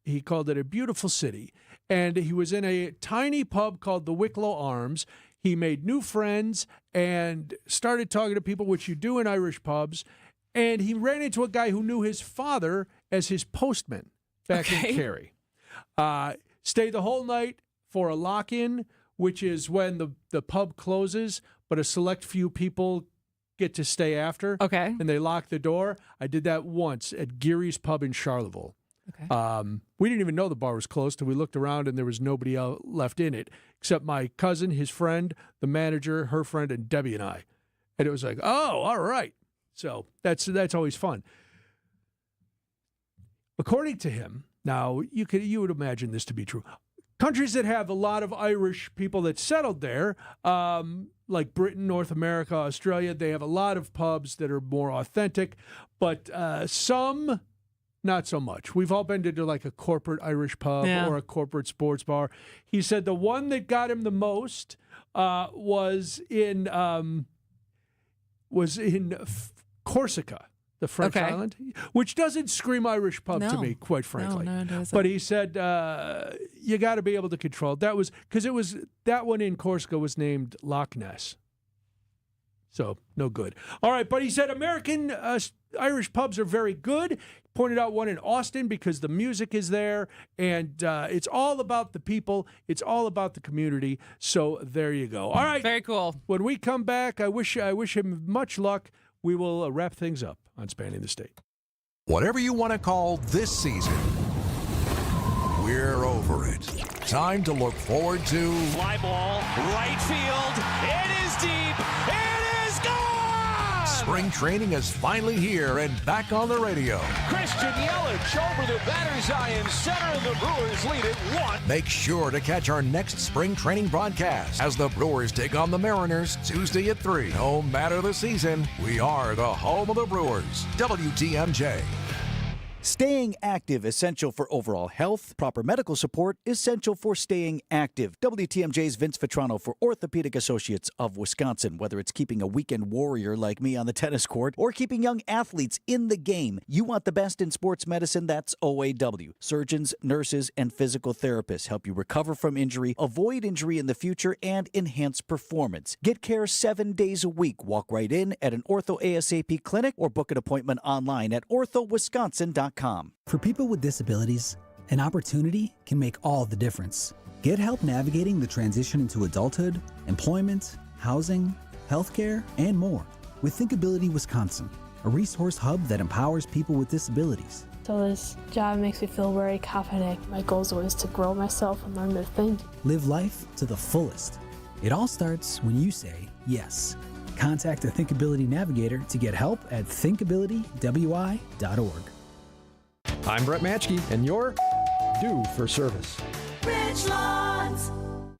He called it a beautiful city. And he was in a tiny pub called the Wicklow Arms. He made new friends and started talking to people, which you do in Irish pubs. And he ran into a guy who knew his father as his postman back in Kerry. Stayed the whole night for a lock-in, which is when the pub closes, but a select few people get to stay after. Okay. And they lock the door. I did that once at Geary's Pub in Charleville. Okay. We didn't even know the bar was closed till we looked around and there was nobody else left in it except my cousin, his friend, the manager, her friend, and Debbie and I. And it was like, oh, all right. So that's always fun. According to him, now you would imagine this to be true. Countries that have a lot of Irish people that settled there, like Britain, North America, Australia, they have a lot of pubs that are more authentic, but some not so much. We've all been to like a corporate Irish pub or a corporate sports bar. He said the one that got him the most was in Corsica, the French island, which doesn't scream Irish pub to me, quite frankly. No, it doesn't. But he said you got to be able to control it. That was because that one in Corsica was named Loch Ness. So no good. All right, but he said American Irish pubs are very good. Pointed out one in Austin because the music is there, and it's all about the people. It's all about the community. So there you go. All right, very cool. When we come back, I wish him much luck. We will wrap things up on Spanning the State. Whatever you want to call this season, we're over it. Time to look forward to fly ball, right field. It is deep. It is gone. Spring training is finally here and back on the radio. Christian Yelich over the batter's eye in center, and the Brewers lead it 1. Make sure to catch our next spring training broadcast as the Brewers take on the Mariners Tuesday at 3. No matter the season, we are the home of the Brewers. WTMJ. Staying active, essential for overall health. Proper medical support, essential for staying active. WTMJ's Vince Vitrano for Orthopedic Associates of Wisconsin. Whether it's keeping a weekend warrior like me on the tennis court or keeping young athletes in the game, you want the best in sports medicine, that's OAW. Surgeons, nurses, and physical therapists help you recover from injury, avoid injury in the future, and enhance performance. Get care 7 days a week. Walk right in at an Ortho ASAP clinic or book an appointment online at orthowisconsin.com. For people with disabilities, an opportunity can make all the difference. Get help navigating the transition into adulthood, employment, housing, healthcare, and more with Thinkability Wisconsin, a resource hub that empowers people with disabilities. So this job makes me feel very confident. My goal is always to grow myself and learn new things. Live life to the fullest. It all starts when you say yes. Contact a Thinkability Navigator to get help at thinkabilitywi.org. I'm Brett Matschke, and you're due for service. Richlands.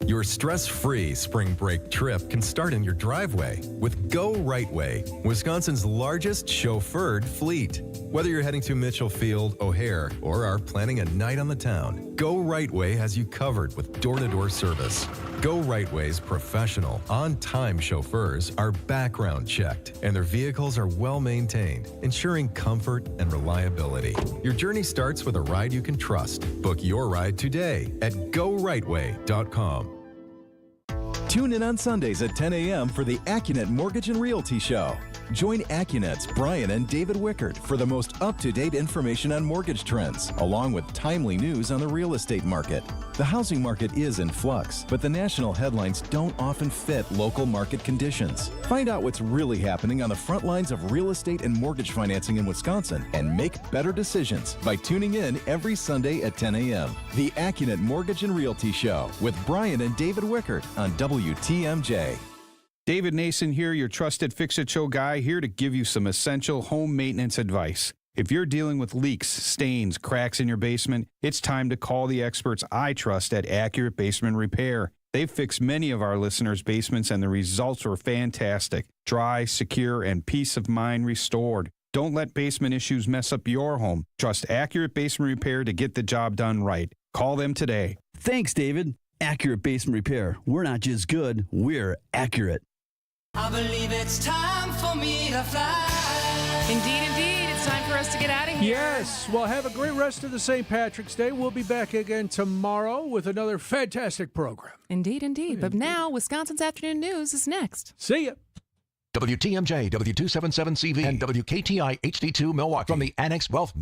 Your stress-free spring break trip can start in your driveway with Go Right Way, Wisconsin's largest chauffeured fleet. Whether you're heading to Mitchell Field, O'Hare, or are planning a night on the town, Go Right Way has you covered with door-to-door service. Go Right Way's professional, on-time chauffeurs are background checked, and their vehicles are well-maintained, ensuring comfort and reliability. Your journey starts with a ride you can trust. Book your ride today at GoRightWay.com. Tune in on Sundays at 10 a.m. for the AccuNet Mortgage and Realty Show. Join AccuNet's Brian and David Wickert for the most up-to-date information on mortgage trends, along with timely news on the real estate market. The housing market is in flux, but the national headlines don't often fit local market conditions. Find out what's really happening on the front lines of real estate and mortgage financing in Wisconsin and make better decisions by tuning in every Sunday at 10 a.m. The AccuNet Mortgage and Realty Show with Brian and David Wickert on WTMJ. David Nason here, your trusted Fix-It Show guy, here to give you some essential home maintenance advice. If you're dealing with leaks, stains, cracks in your basement, it's time to call the experts I trust at Accurate Basement Repair. They've fixed many of our listeners' basements, and the results were fantastic. Dry, secure, and peace of mind restored. Don't let basement issues mess up your home. Trust Accurate Basement Repair to get the job done right. Call them today. Thanks, David. Accurate Basement Repair. We're not just good, we're accurate. I believe it's time for me to fly. Indeed, indeed. It's time for us to get out of here. Yes. Well, have a great rest of the St. Patrick's Day. We'll be back again tomorrow with another fantastic program. Indeed, indeed. But now, Wisconsin's Afternoon News is next. See ya. WTMJ, W277CV, and WKTI HD2 Milwaukee from the Annex Wealth